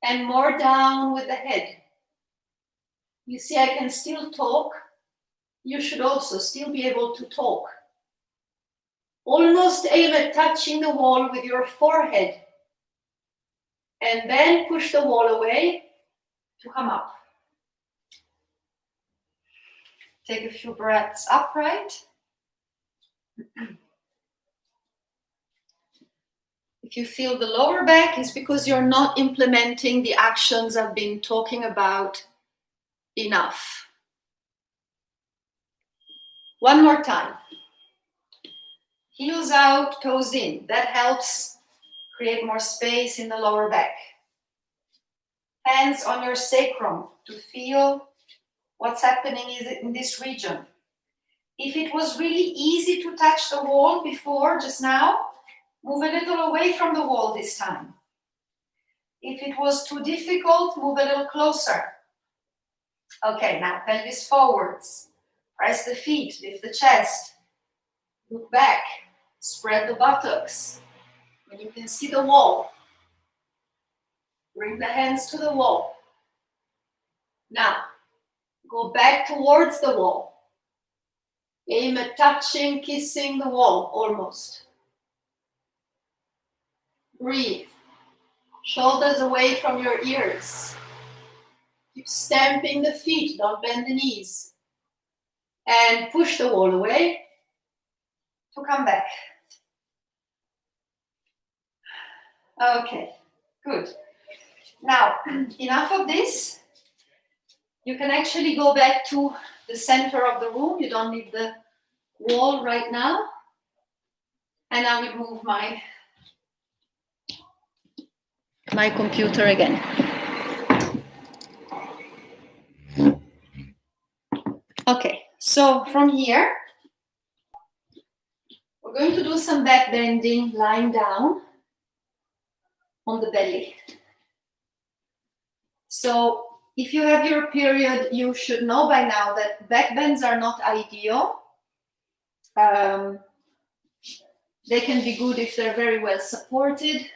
and more down with the head? You see, I can still talk. You should also still be able to talk. Almost aim at touching the wall with your forehead. And then push the wall away to come up. Take a few breaths upright. If you feel the lower back, it's because you're not implementing the actions I've been talking about enough. One more time. Heels out, toes in. That helps create more space in the lower back. Hands on your sacrum to feel what's happening in this region. If it was really easy to touch the wall before, just now, move a little away from the wall this time. If it was too difficult, move a little closer. Okay, now pelvis forwards. Press the feet, lift the chest. Look back, spread the buttocks. When you can see the wall, bring the hands to the wall. Now, go back towards the wall. Aim at touching, kissing the wall, almost. Breathe. Shoulders away from your ears. Keep stamping the feet, don't bend the knees. And push the wall away to come back. Okay, good. Now, enough of this. You can actually go back to the center of the room. You don't need the wall right now. And I will move my computer again. Okay, so from here, we're going to do some back bending, lying down on the belly. So if you have your period, you should know by now that back bends are not ideal. They can be good if they're very well supported.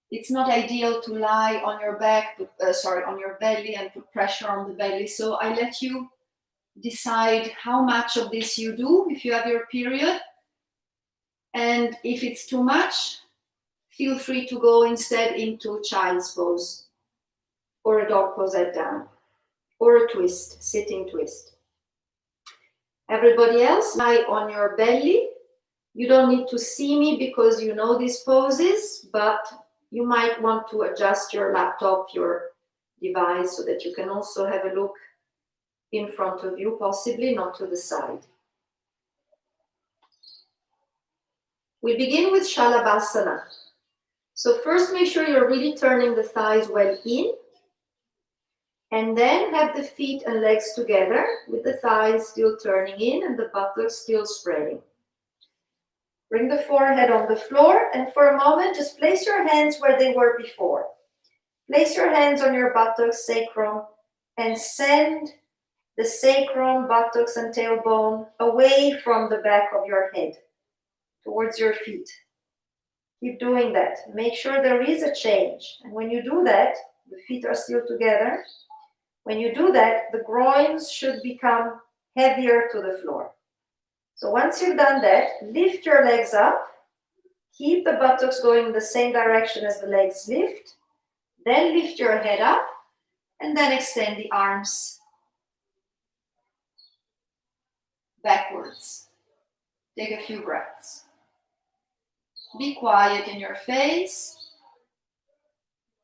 It's not ideal to lie on your back, on your belly and put pressure on the belly. So I let you decide how much of this you do if you have your period. And if it's too much, feel free to go instead into child's pose or a dog pose head down or a twist, sitting twist. Everybody else, lie on your belly. You don't need to see me because you know these poses, but you might want to adjust your laptop, your device, so that you can also have a look in front of you, possibly not to the side. We begin with Shalabhasana. So first make sure you're really turning the thighs well in, and then have the feet and legs together with the thighs still turning in and the buttocks still spreading. Bring the forehead on the floor, and for a moment just place your hands where they were before. Place your hands on your buttocks, sacrum, and send the sacrum, buttocks, and tailbone away from the back of your head towards your feet. Keep doing that. Make sure there is a change. And when you do that, the feet are still together. When you do that, the groins should become heavier to the floor. So once you've done that, lift your legs up. Keep the buttocks going in the same direction as the legs lift. Then lift your head up and then extend the arms backwards. Take a few breaths. Be quiet in your face.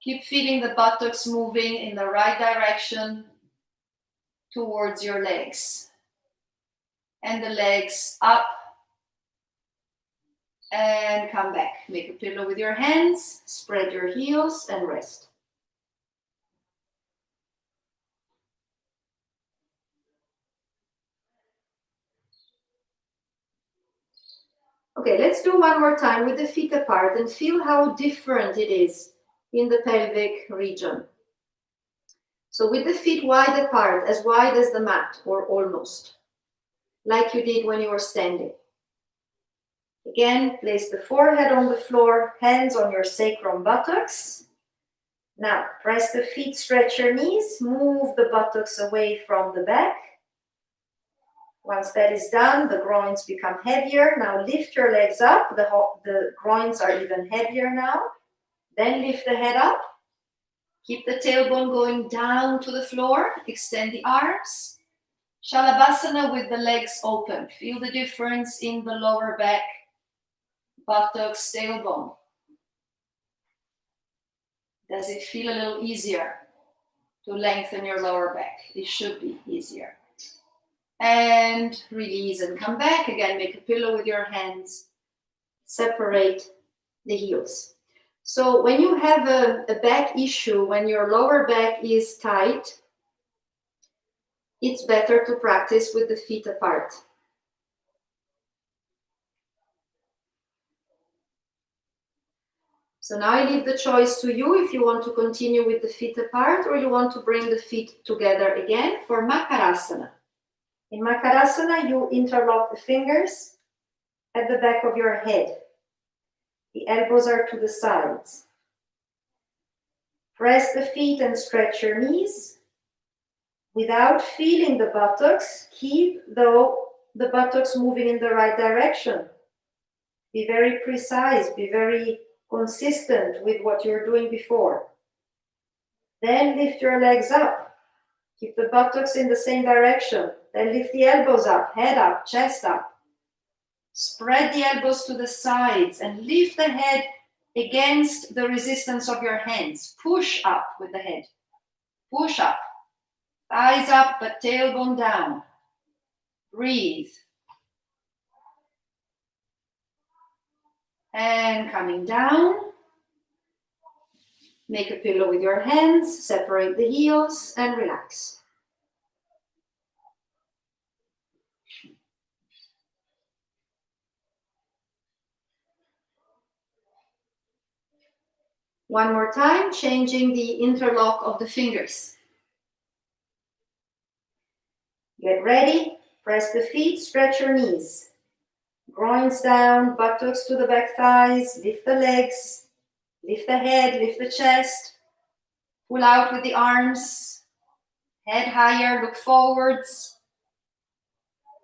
Keep feeling the buttocks moving in the right direction towards your legs. And the legs up and come back. Make a pillow with your hands, spread your heels and rest. Okay, let's do one more time with the feet apart and feel how different it is in the pelvic region. So with the feet wide apart, as wide as the mat or almost, like you did when you were standing. Again, place the forehead on the floor, hands on your sacrum, buttocks. Now, press the feet, stretch your knees, move the buttocks away from the back. Once that is done, the groins become heavier. Now lift your legs up. The groins are even heavier now. Then lift the head up. Keep the tailbone going down to the floor. Extend the arms. Shalabhasana with the legs open. Feel the difference in the lower back, buttocks, tailbone. Does it feel a little easier to lengthen your lower back? It should be easier. And release and come back. Again, make a pillow with your hands. Separate the heels. So when you have a back issue, when your lower back is tight, it's better to practice with the feet apart. So now I leave the choice to you if you want to continue with the feet apart or you want to bring the feet together again for Makarasana. In Makarasana, you interlock the fingers at the back of your head. The elbows are to the sides. Press the feet and stretch your knees. Without feeling the buttocks, keep the buttocks moving in the right direction. Be very precise, be very consistent with what you're doing before. Then lift your legs up. Keep the buttocks in the same direction. Then lift the elbows up, head up, chest up. Spread the elbows to the sides and lift the head against the resistance of your hands. Push up with the head. Push up. Thighs up, but tailbone down. Breathe. And coming down. Make a pillow with your hands. Separate the heels and relax. One more time, changing the interlock of the fingers. Get ready, press the feet, stretch your knees. Groins down, buttocks to the back thighs, lift the legs, lift the head, lift the chest. Pull out with the arms, head higher, look forwards.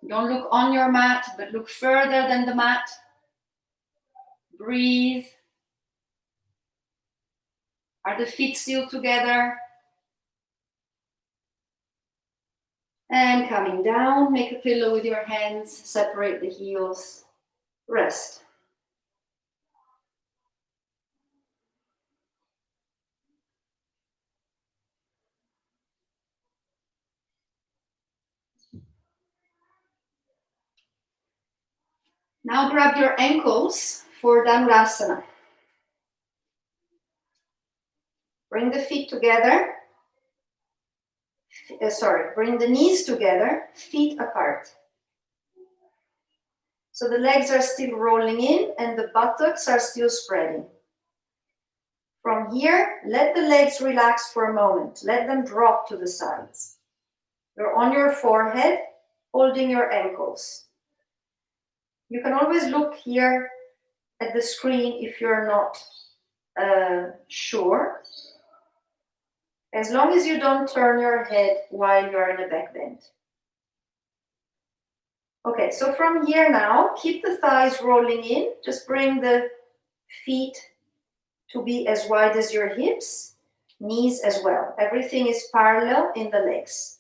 Don't look on your mat, but look further than the mat. Breathe. Are the feet still together? And coming down, make a pillow with your hands, separate the heels, rest. Now grab your ankles for Dhanurasana. Bring the feet together. Bring the knees together, feet apart. So the legs are still rolling in and the buttocks are still spreading. From here, let the legs relax for a moment. Let them drop to the sides. You're on your forehead, holding your ankles. You can always look here at the screen if you're not sure. As long as you don't turn your head while you're in a back bend. Okay, so from here now, keep the thighs rolling in. Just bring the feet to be as wide as your hips, knees as well. Everything is parallel in the legs.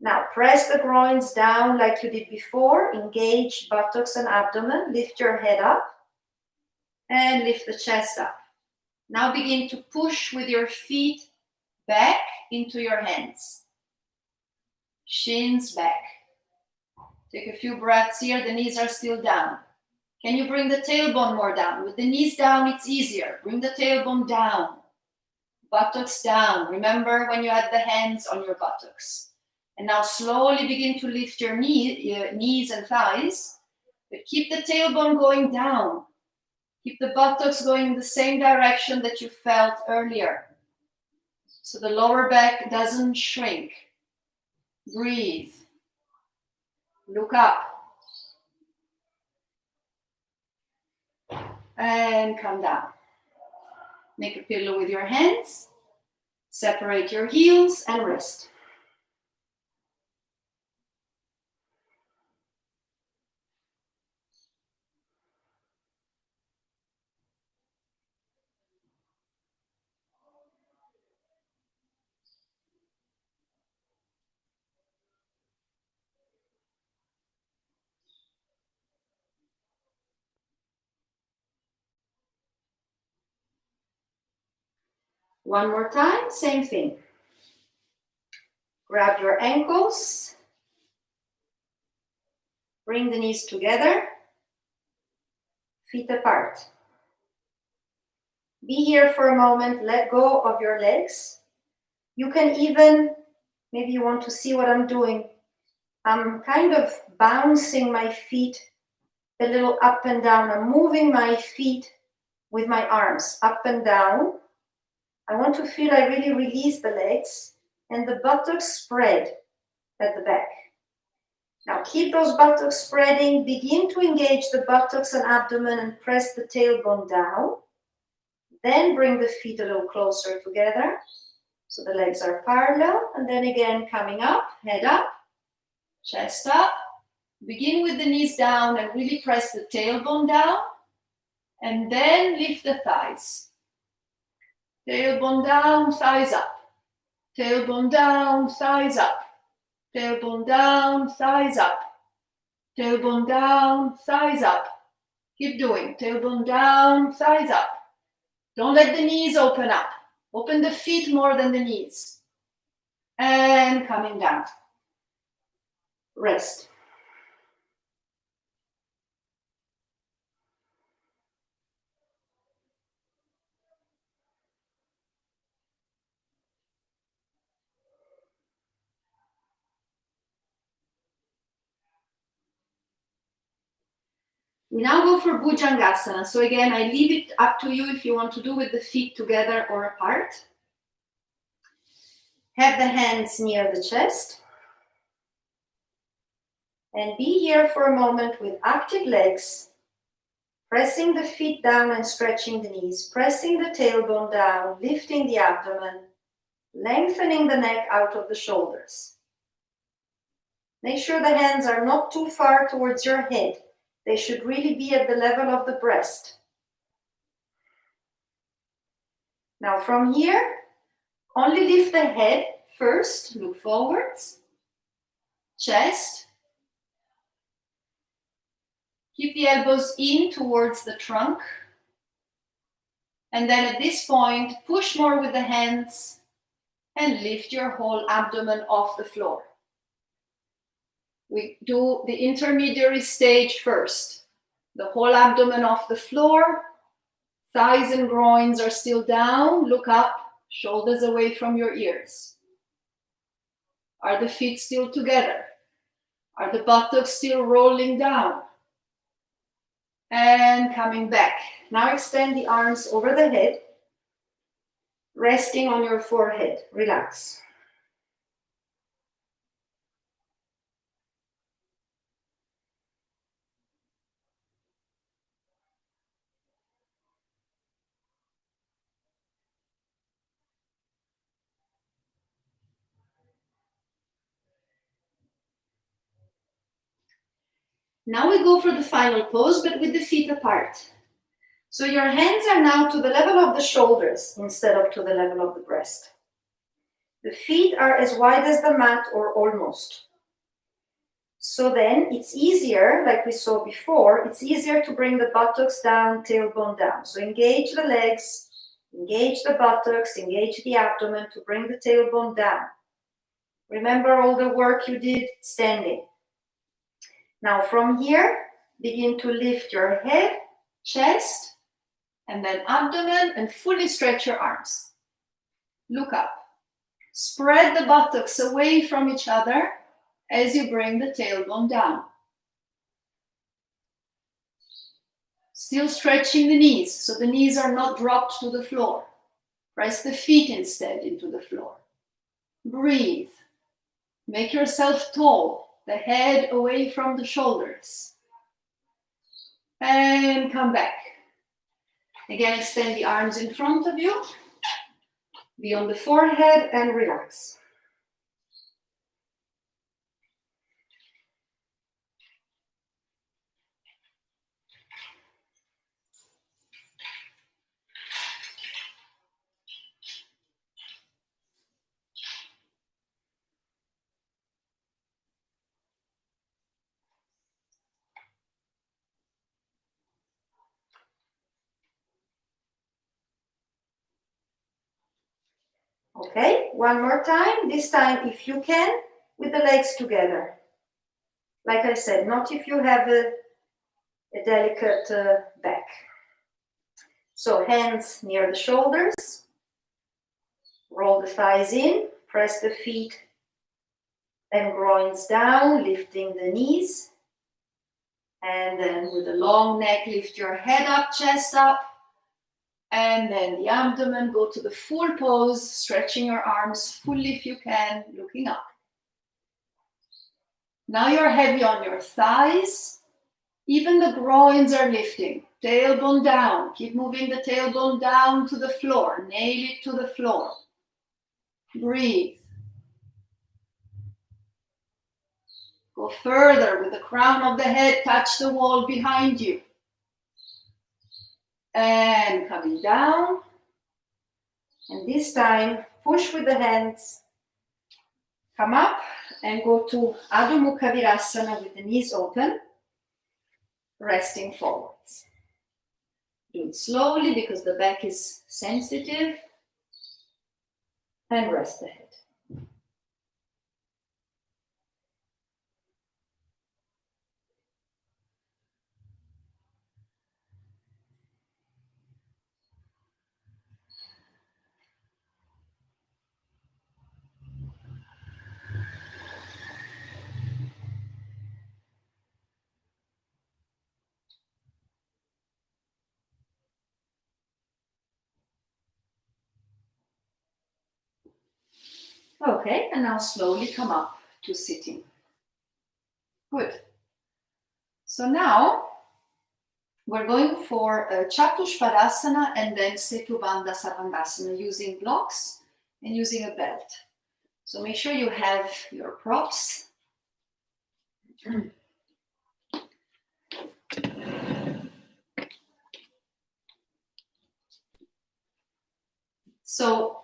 Now press the groins down like you did before. Engage buttocks and abdomen. Lift your head up and lift the chest up. Now begin to push with your feet back into your hands. Shins back. Take a few breaths here. The knees are still down. Can you bring the tailbone more down? With the knees down, it's easier. Bring the tailbone down. Buttocks down. Remember when you had the hands on your buttocks. And now slowly begin to lift your knees and thighs. But keep the tailbone going down. Keep the buttocks going in the same direction that you felt earlier. So the lower back doesn't shrink. Breathe. Look up. And come down. Make a pillow with your hands. Separate your heels and rest. One more time, same thing. Grab your ankles. Bring the knees together. Feet apart. Be here for a moment. Let go of your legs. You can even, maybe you want to see what I'm doing. I'm kind of bouncing my feet a little up and down. I'm moving my feet with my arms up and down. I want to feel I really release the legs and the buttocks spread at the back. Now keep those buttocks spreading. Begin to engage the buttocks and abdomen and press the tailbone down. Then bring the feet a little closer together. So the legs are parallel. And then again, coming up, head up, chest up. Begin with the knees down and really press the tailbone down. And then lift the thighs. Tailbone down, thighs up. Tailbone down, thighs up. Tailbone down, thighs up. Tailbone down, thighs up. Keep doing. Tailbone down, thighs up. Don't let the knees open up. Open the feet more than the knees. And coming down. Rest. We now go for Bhujangasana. So again, I leave it up to you if you want to do with the feet together or apart. Have the hands near the chest. And be here for a moment with active legs, pressing the feet down and stretching the knees, pressing the tailbone down, lifting the abdomen, lengthening the neck out of the shoulders. Make sure the hands are not too far towards your head. They should really be at the level of the breast. Now from here, only lift the head first, look forwards, chest. Keep the elbows in towards the trunk. And then at this point, push more with the hands and lift your whole abdomen off the floor. We do the intermediary stage first. The whole abdomen off the floor. Thighs and groins are still down. Look up, shoulders away from your ears. Are the feet still together? Are the buttocks still rolling down? And coming back. Now extend the arms over the head, resting on your forehead. Relax. Now we go for the final pose, but with the feet apart. So your hands are now to the level of the shoulders instead of to the level of the breast. The feet are as wide as the mat or almost. So then it's easier, like we saw before, it's easier to bring the buttocks down, tailbone down. So engage the legs, engage the buttocks, engage the abdomen to bring the tailbone down. Remember all the work you did standing. Now from here, begin to lift your head, chest, and then abdomen, and fully stretch your arms. Look up. Spread the buttocks away from each other as you bring the tailbone down. Still stretching the knees, so the knees are not dropped to the floor. Press the feet instead into the floor. Breathe. Make yourself tall, the head away from the shoulders. And come back. Again, extend the arms in front of you, be on the forehead, and relax. Okay, one more time. This time, if you can, with the legs together. Like I said, not if you have a delicate back. So hands near the shoulders. Roll the thighs in. Press the feet and groins down, lifting the knees. And then with a long neck, lift your head up, chest up. And then the abdomen, go to the full pose, stretching your arms fully if you can, looking up. Now you're heavy on your thighs. Even the groins are lifting. Tailbone down. Keep moving the tailbone down to the floor. Nail it to the floor. Breathe. Go further with the crown of the head, touch the wall behind you. And coming down. And this time, push with the hands come up and go to Adho Mukha Virasana with the knees open, resting forwards. Do it slowly because the back is sensitive, and rest the head. Okay, and now slowly come up to sitting. Good. So now we're going for Chatushpadasana and then Setubandha Savandasana using blocks and using a belt. So make sure you have your props. So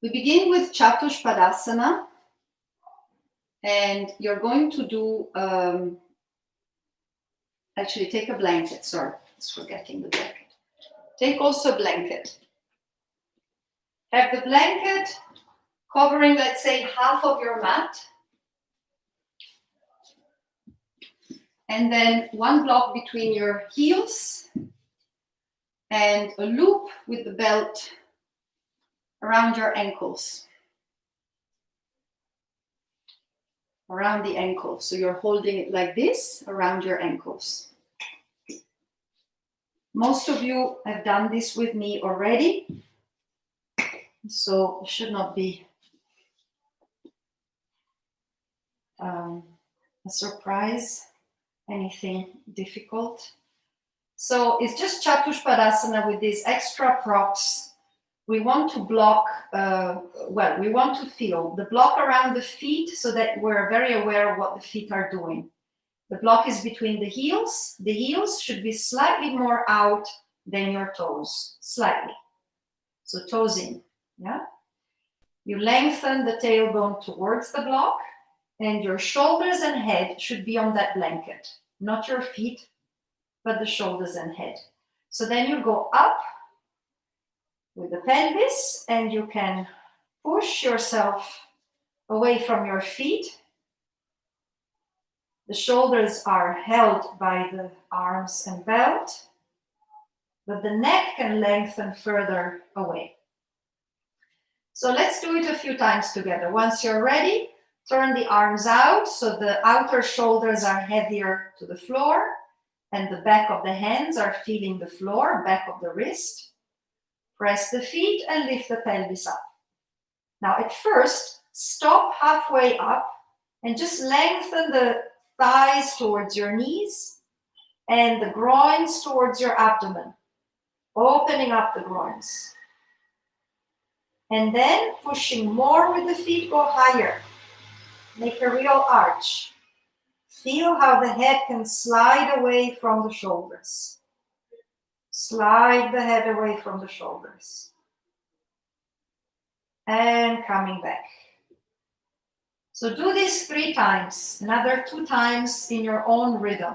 we begin with Chatushpadasana, and you're going to do, actually take a blanket, sorry, I was forgetting the blanket. Take also a blanket. Have the blanket covering, let's say, half of your mat. And then one block between your heels and a loop with the belt around your ankles. Around the ankle. So you're holding it like this around your ankles. Most of you have done this with me already. So it should not be a surprise, anything difficult. So it's just Chatushpadasana with these extra props. We want to block, we want to feel the block around the feet so that we're very aware of what the feet are doing. The block is between the heels. The heels should be slightly more out than your toes, slightly. So toes in, yeah? You lengthen the tailbone towards the block, and your shoulders and head should be on that blanket, not your feet, but the shoulders and head. So then you go up with the pelvis, and you can push yourself away from your feet. The shoulders are held by the arms and belt, but the neck can lengthen further away. So let's do it a few times together. Once you're ready, turn the arms out so the outer shoulders are heavier to the floor and the back of the hands are feeling the floor, back of the wrist. Press the feet and lift the pelvis up. Now at first, stop halfway up and just lengthen the thighs towards your knees and the groins towards your abdomen, opening up the groins. And then pushing more with the feet, go higher. Make a real arch. Feel how the head can slide away from the shoulders. Slide the head away from the shoulders. And coming back. So do this 3 times, another 2 times in your own rhythm.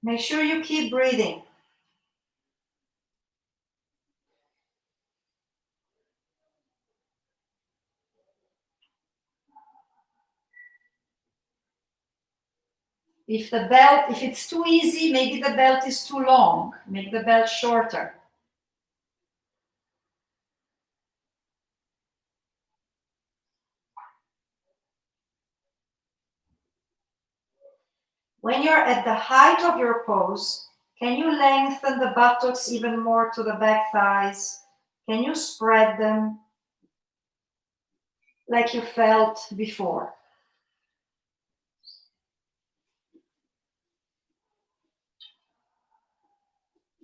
Make sure you keep breathing. If it's too easy, maybe the belt is too long. Make the belt shorter. When you're at the height of your pose, can you lengthen the buttocks even more to the back thighs? Can you spread them like you felt before?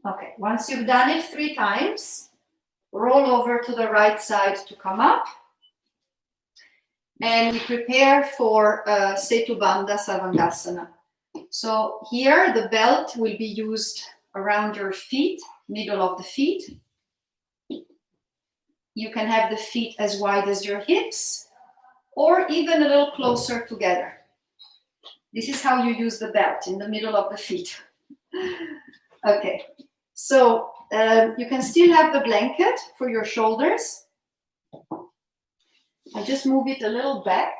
Okay, once you've done it 3 times, roll over to the right side to come up. And we prepare for Setubandha Savandasana. So here the belt will be used around your feet, middle of the feet. You can have the feet as wide as your hips or even a little closer together. This is how you use the belt, in the middle of the feet. Okay, so you can still have the blanket for your shoulders. I just move it a little back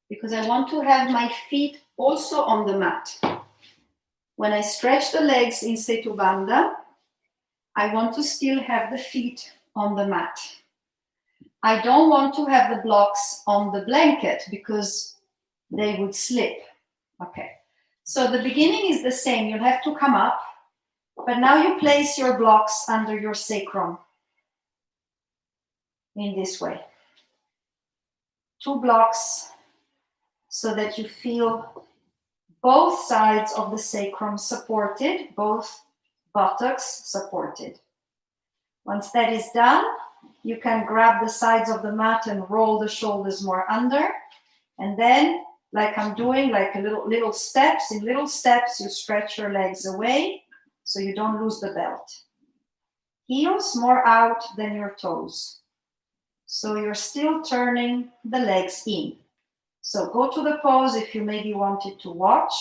because I want to have my feet also on the mat. When I stretch the legs in Setu Bandha, I want to still have the feet on the mat. I don't want to have the blocks on the blanket because they would slip. Okay, so the beginning is the same. You'll have to come up, but now you place your blocks under your sacrum in this way. 2 blocks so that you feel both sides of the sacrum supported, both buttocks supported. Once that is done, you can grab the sides of the mat and roll the shoulders more under. And then, like I'm doing, like a little steps, in little steps, you stretch your legs away so you don't lose the belt. Heels more out than your toes. So you're still turning the legs in. So go to the pose if you maybe wanted to watch.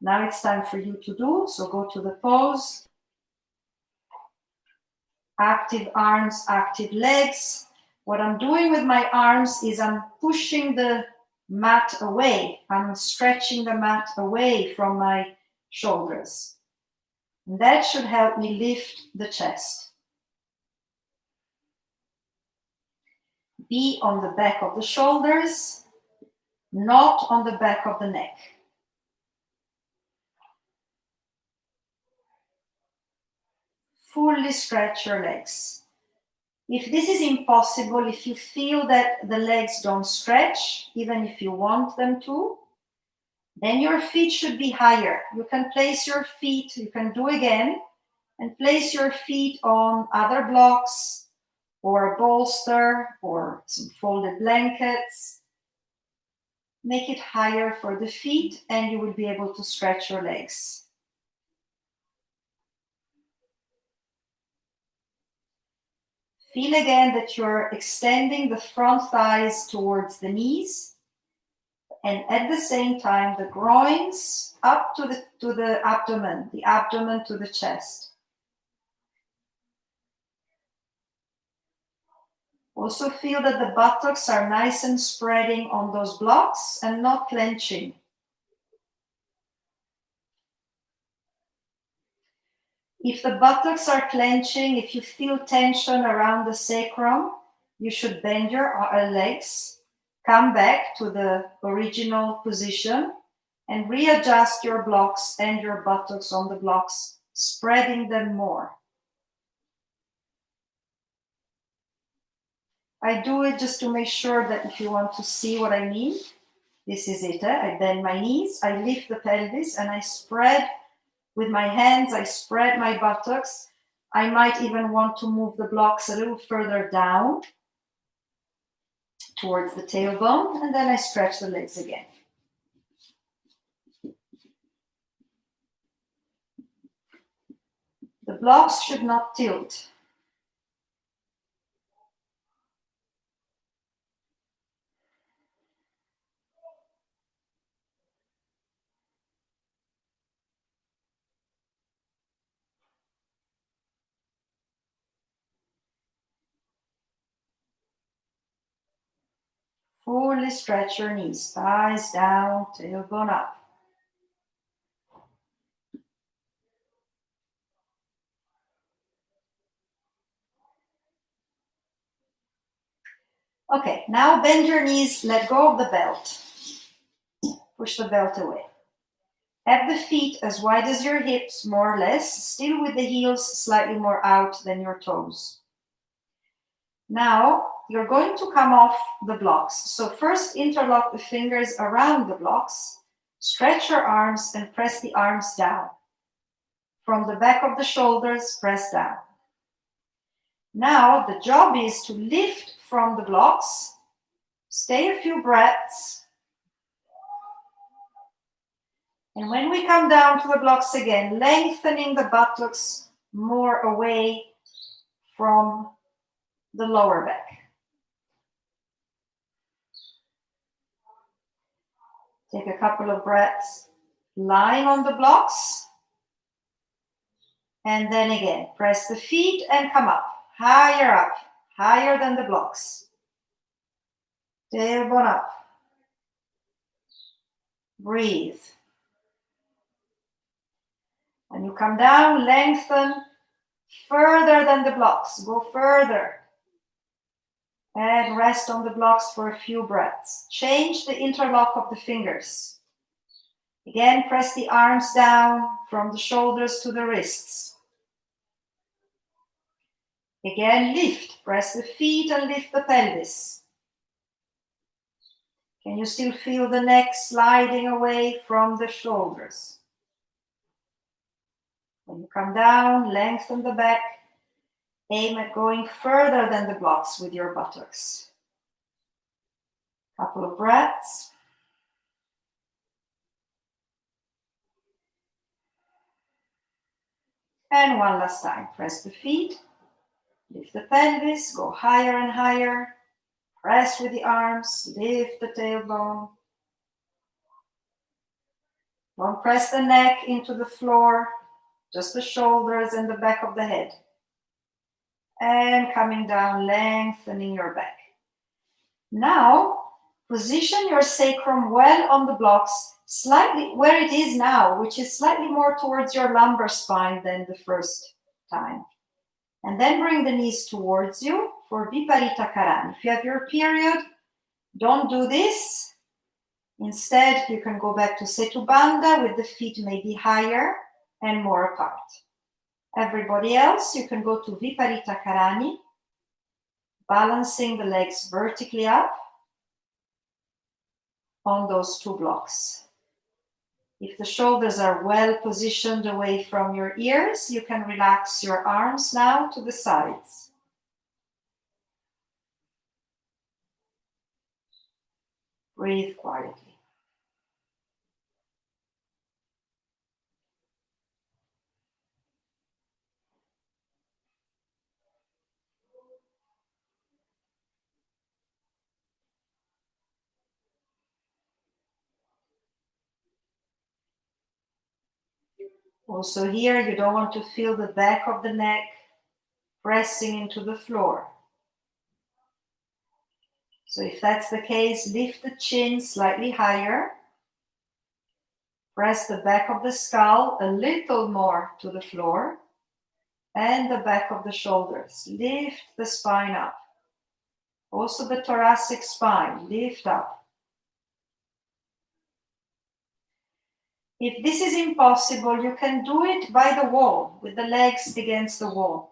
Now it's time for you to do. So go to the pose. Active arms, active legs. What I'm doing with my arms is I'm pushing the mat away. I'm stretching the mat away from my shoulders. And that should help me lift the chest. Be on the back of the shoulders, not on the back of the neck. Fully stretch your legs. If this is impossible, if you feel that the legs don't stretch, even if you want them to, then your feet should be higher. You can place your feet, you can do again, and place your feet on other blocks or a bolster or some folded blankets. Make it higher for the feet and you will be able to stretch your legs. Feel again that you're extending the front thighs towards the knees, and at the same time the groins up to the abdomen to the chest. Also feel that the buttocks are nice and spreading on those blocks and not clenching. If the buttocks are clenching, if you feel tension around the sacrum, you should bend your legs, come back to the original position, and readjust your blocks and your buttocks on the blocks, spreading them more. I do it just to make sure that if you want to see what I mean, this is it. I bend my knees, I lift the pelvis, and I spread with my hands, I spread my buttocks. I might even want to move the blocks a little further down towards the tailbone, and then I stretch the legs again. The blocks should not tilt. Fully stretch your knees, thighs down, tailbone up. Okay, now bend your knees, let go of the belt. Push the belt away. Have the feet as wide as your hips, more or less, still with the heels slightly more out than your toes. Now, you're going to come off the blocks. So first interlock the fingers around the blocks, stretch your arms and press the arms down. From the back of the shoulders, press down. Now, the job is to lift from the blocks, stay a few breaths, and when we come down to the blocks again, lengthening the buttocks, more away from the lower back. Take a couple of breaths lying on the blocks. And then again, press the feet and come up, higher than the blocks. Tailbone up. Breathe. When you come down, lengthen further than the blocks. Go further. And rest on the blocks for a few breaths. Change the interlock of the fingers. Again, press the arms down from the shoulders to the wrists. Again, lift. Press the feet and lift the pelvis. Can you still feel the neck sliding away from the shoulders? When you come down, lengthen the back. Aim at going further than the blocks with your buttocks. Couple of breaths. And one last time. Press the feet. Lift the pelvis. Go higher and higher. Press with the arms. Lift the tailbone. Don't press the neck into the floor. Just the shoulders and the back of the head. And coming down, lengthening your back. Now, position your sacrum well on the blocks, slightly where it is now, which is slightly more towards your lumbar spine than the first time. And then bring the knees towards you for Viparita Karani. If you have your period, don't do this. Instead, you can go back to Setubandha with the feet maybe higher and more apart. Everybody else, you can go to Viparita Karani, balancing the legs vertically up on those two blocks. If the shoulders are well positioned away from your ears, you can relax your arms now to the sides. Breathe quietly. Also here, you don't want to feel the back of the neck pressing into the floor. So if that's the case, lift the chin slightly higher. Press the back of the skull a little more to the floor. And the back of the shoulders. Lift the spine up. Also the thoracic spine, lift up. If this is impossible, you can do it by the wall, with the legs against the wall.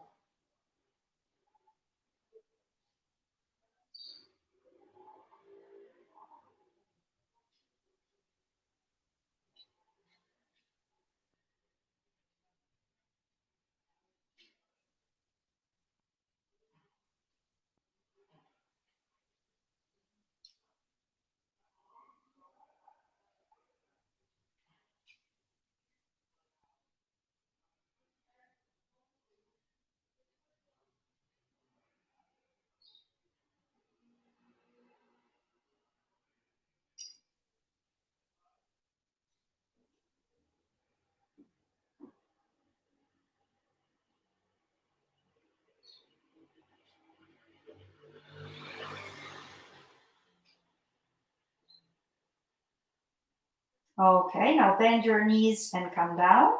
Okay, now bend your knees and come down.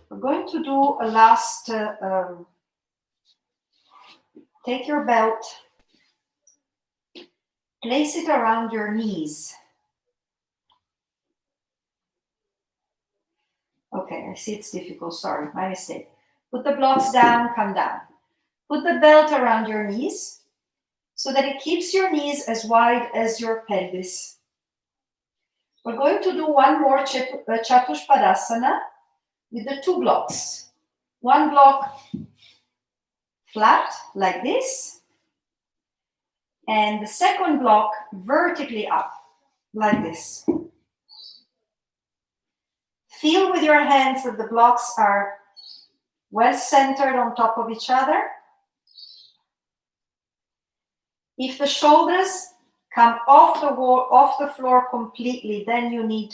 We're going to do a last, take your belt, place it around your knees. Okay, I see it's difficult, sorry, my mistake. Put the blocks down, come down. Put the belt around your knees so that it keeps your knees as wide as your pelvis. We're going to do one more Chatushpadasana with the two blocks. One block flat, like this, and the second block vertically up, like this. Feel with your hands that the blocks are well centered on top of each other. If the shoulders come off the wall, off the floor completely, then you need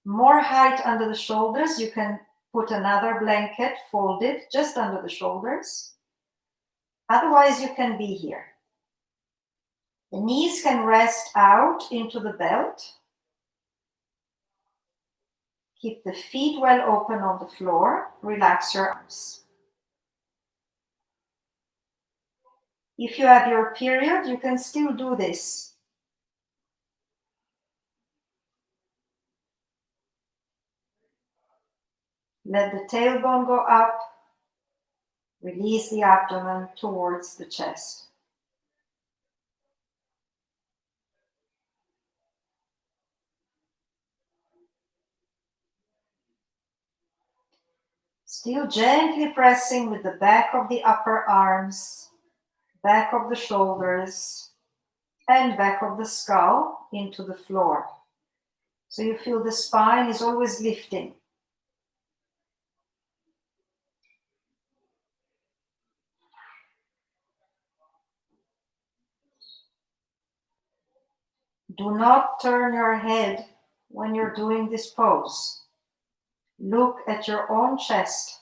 more height under the shoulders. You can put another blanket folded just under the shoulders. Otherwise, you can be here. The knees can rest out into the belt. Keep the feet well open on the floor. Relax your arms. If you have your period, you can still do this. Let the tailbone go up. Release the abdomen towards the chest. Still gently pressing with the back of the upper arms, back of the shoulders, and back of the skull into the floor. So you feel the spine is always lifting. Do not turn your head when you're doing this pose. Look at your own chest.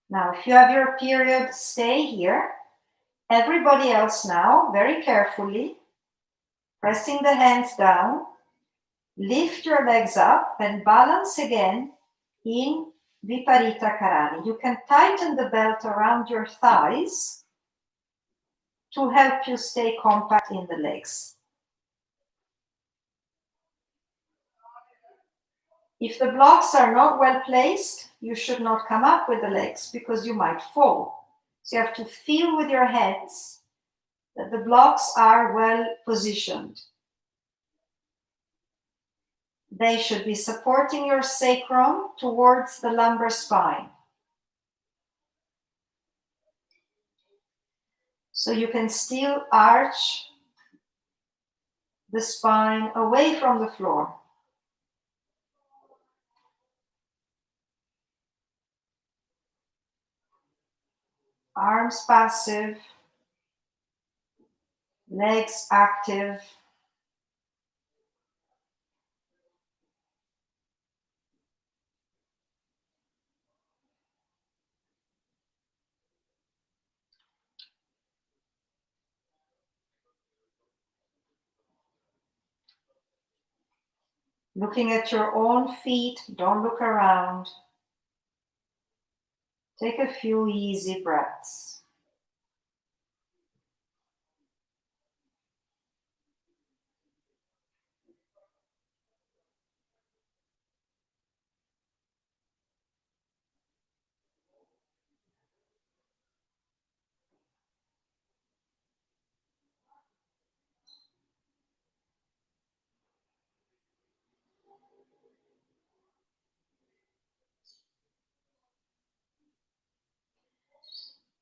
Now, if you have your period, stay here. Everybody else now, very carefully, pressing the hands down, lift your legs up and balance again in Viparita Karani. You can tighten the belt around your thighs to help you stay compact in the legs. If the blocks are not well placed, you should not come up with the legs because you might fall. So you have to feel with your hands that the blocks are well positioned. They should be supporting your sacrum towards the lumbar spine. So you can still arch the spine away from the floor. Arms passive, legs active. Looking at your own feet, don't look around. Take a few easy breaths.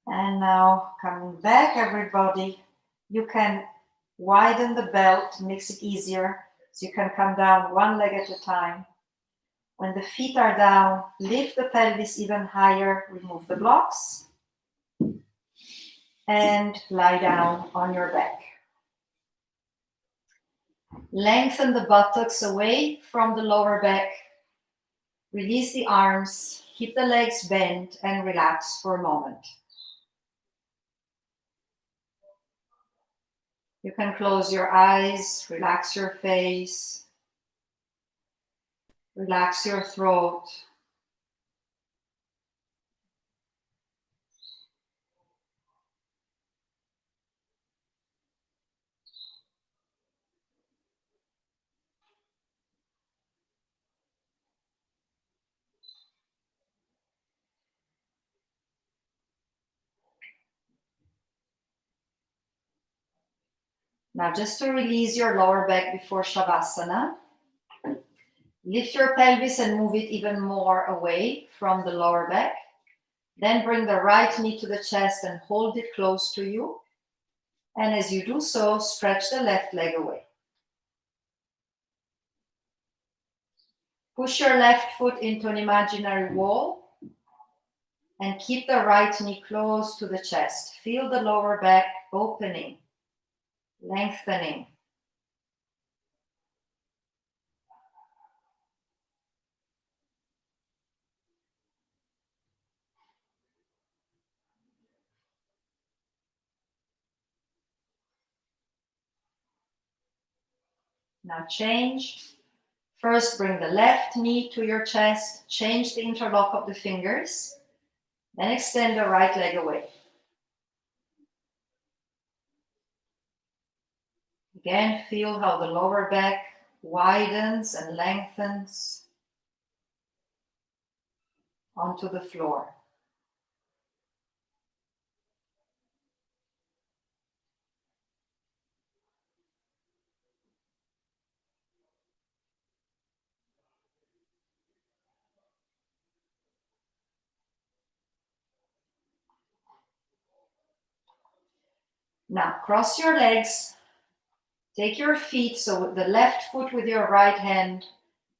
And now coming back, everybody, you can widen the belt, makes it easier. So you can come down one leg at a time. When the feet are down, lift the pelvis even higher, remove the blocks, and lie down on your back. Lengthen the buttocks away from the lower back. Release the arms, keep the legs bent, and relax for a moment. You can close your eyes, relax your face, relax your throat. Now, just to release your lower back before Shavasana, lift your pelvis and move it even more away from the lower back. Then bring the right knee to the chest and hold it close to you. And as you do so, stretch the left leg away. Push your left foot into an imaginary wall and keep the right knee close to the chest. Feel the lower back opening, lengthening. Now change. First, bring the left knee to your chest. Change the interlock of the fingers. Then extend the right leg away. Again, feel how the lower back widens and lengthens onto the floor. Now, cross your legs. Take your feet, so the left foot with your right hand,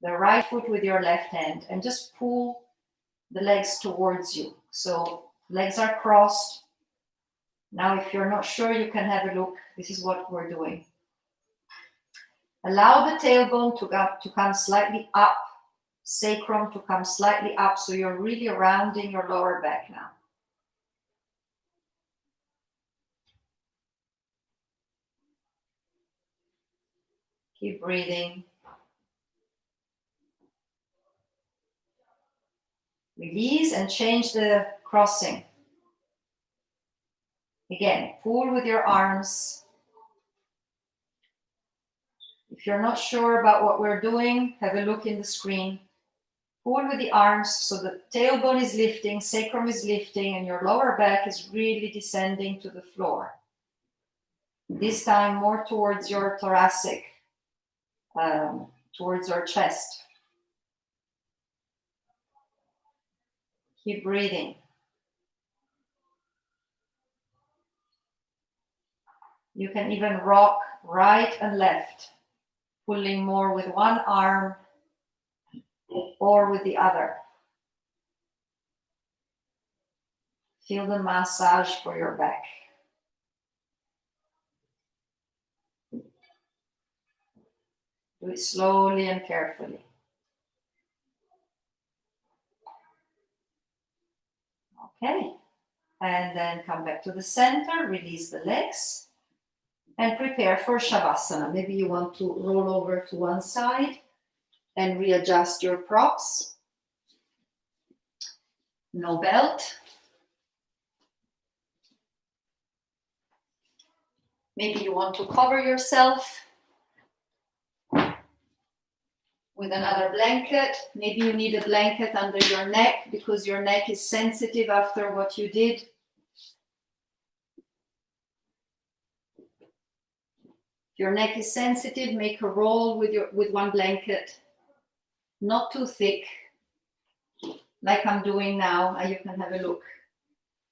the right foot with your left hand, and just pull the legs towards you. So legs are crossed. Now, if you're not sure, you can have a look. This is what we're doing. Allow the tailbone to come slightly up, sacrum to come slightly up, so you're really rounding your lower back now. Keep breathing. Release and change the crossing. Again, pull with your arms. If you're not sure about what we're doing, have a look in the screen. Pull with the arms so the tailbone is lifting, sacrum is lifting, and your lower back is really descending to the floor. This time more towards your thoracic, towards your chest. Keep breathing. You can even rock right and left, pulling more with one arm or with the other. Feel the massage for your back. Do it slowly and carefully. Okay, and then come back to the center, release the legs, and prepare for Shavasana. Maybe you want to roll over to one side and readjust your props. No belt. Maybe you want to cover yourself with another blanket. Maybe you need a blanket under your neck because your neck is sensitive after what you did. If your neck is sensitive, make a roll with one blanket, not too thick, like I'm doing now. You can have a look.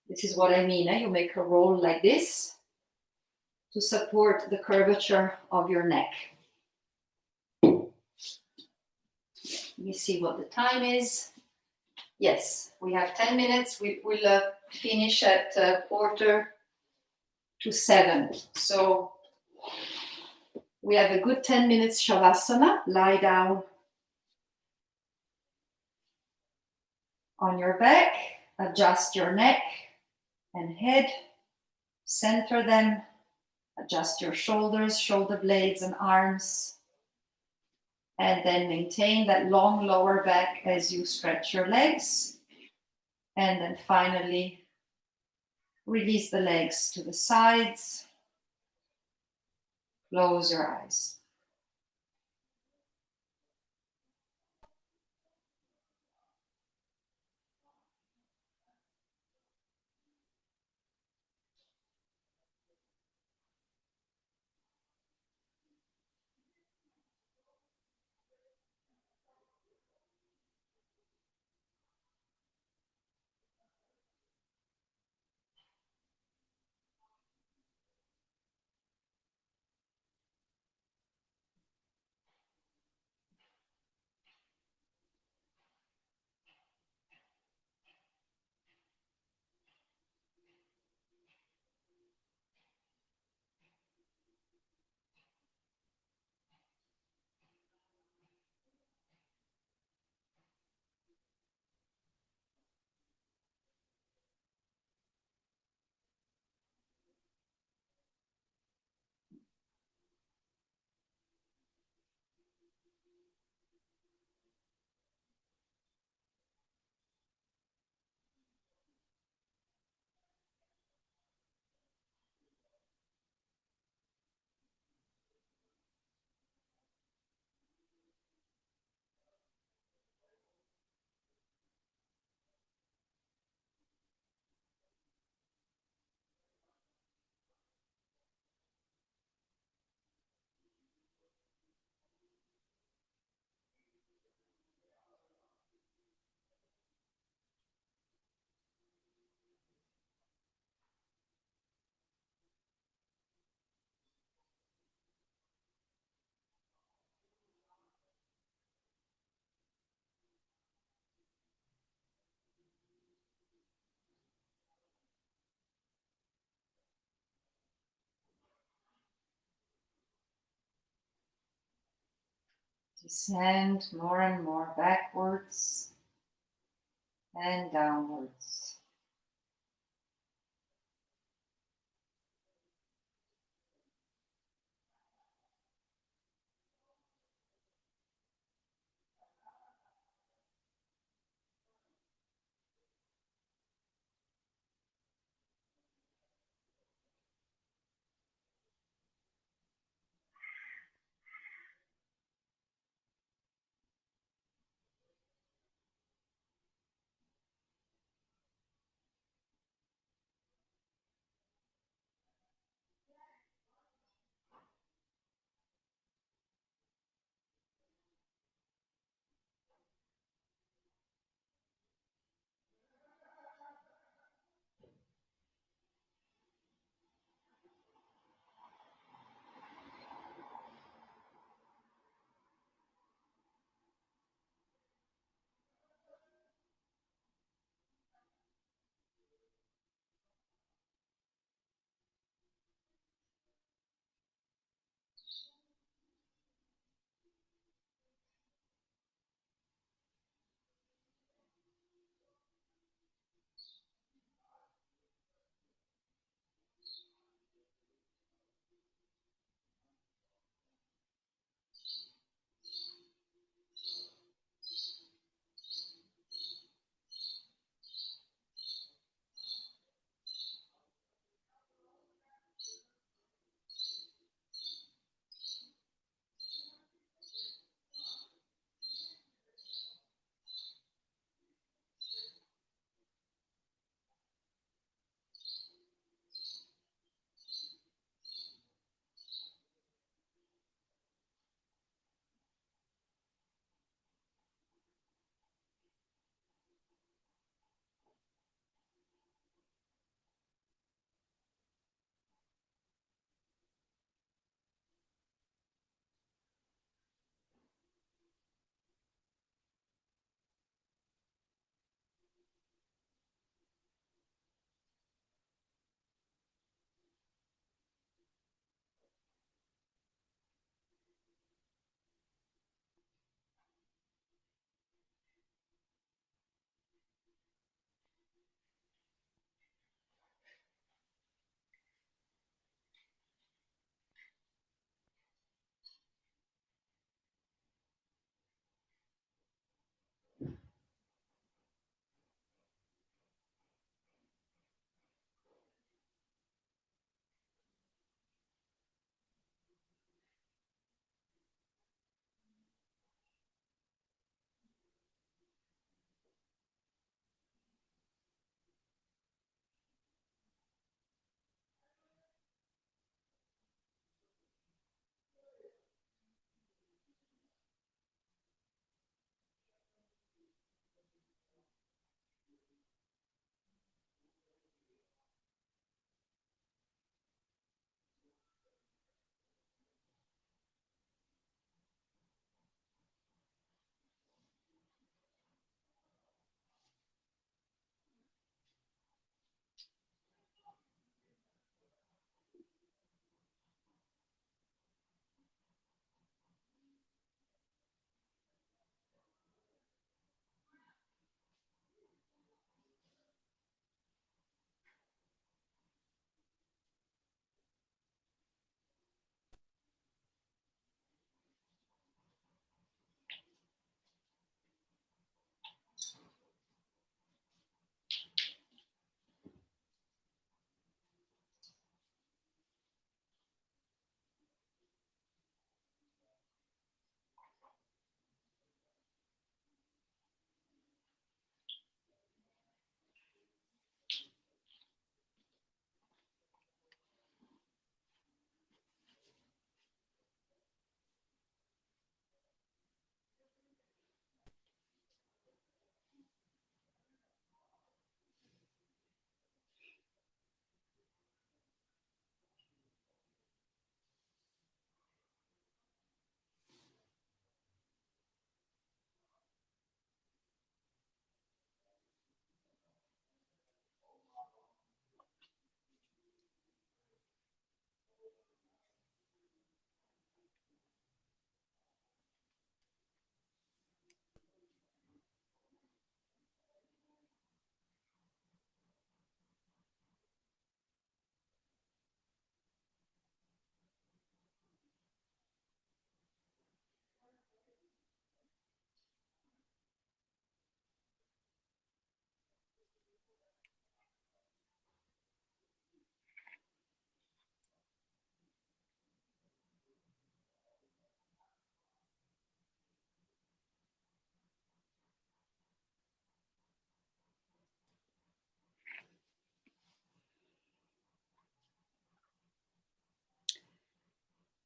This is what I mean. You make a roll like this to support the curvature of your neck. Let me see what the time is. Yes, we have 10 minutes. We will finish at 6:45. So we have a good 10 minutes Shavasana. Lie down on your back, adjust your neck and head, center them, adjust your shoulders, shoulder blades and arms, and then maintain that long lower back as you stretch your legs. And then finally, release the legs to the sides. Close your eyes. Descend more and more backwards and downwards.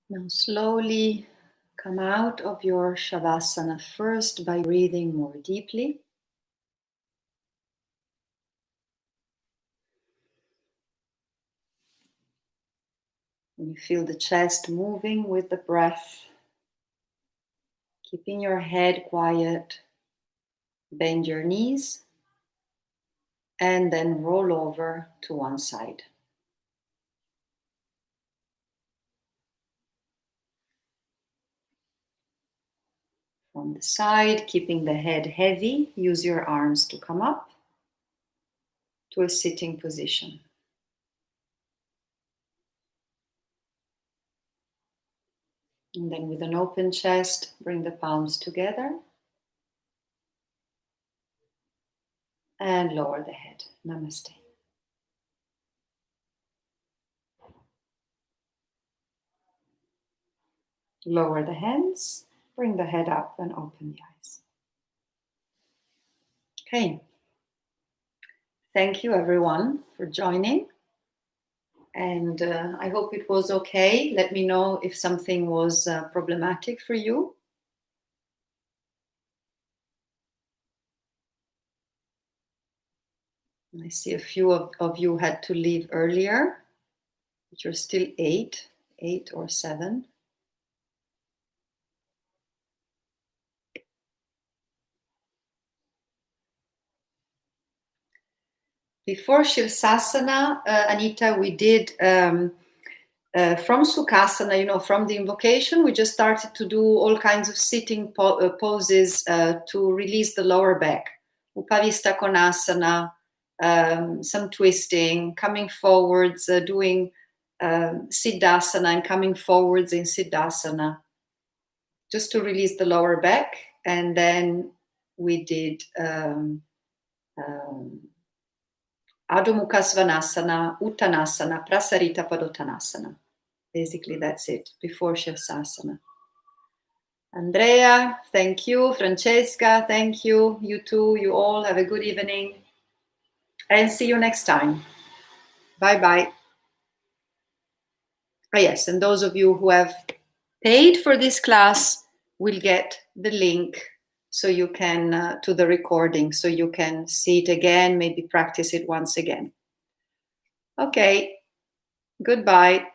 Now slowly come out of your Shavasana first by breathing more deeply. When you feel the chest moving with the breath, keeping your head quiet, bend your knees, and then roll over to one side. From the side, keeping the head heavy, use your arms to come up to a sitting position. And then with an open chest, bring the palms together and lower the head. Namaste. Lower the hands, bring the head up and open the eyes. Okay. Thank you everyone for joining. And I hope it was okay. Let me know if something was problematic for you. I see a few of you had to leave earlier, but you're still eight or seven. Before Shirsasana, Anita, we did from Sukhasana, from the invocation, we just started to do all kinds of sitting poses to release the lower back. Upavista Konasana, some twisting, coming forwards, doing Siddhasana and coming forwards in Siddhasana, just to release the lower back. And then we did Adho Mukha Svanasana, Uttanasana, Prasarita Padottanasana. Basically, that's it, before Shirsasana. Andrea, thank you. Francesca, thank you. You too, you all have a good evening. And see you next time. Bye-bye. Oh, yes, and those of you who have paid for this class will get the link so you can, to the recording, so you can see it again, maybe practice it once again. Okay, goodbye.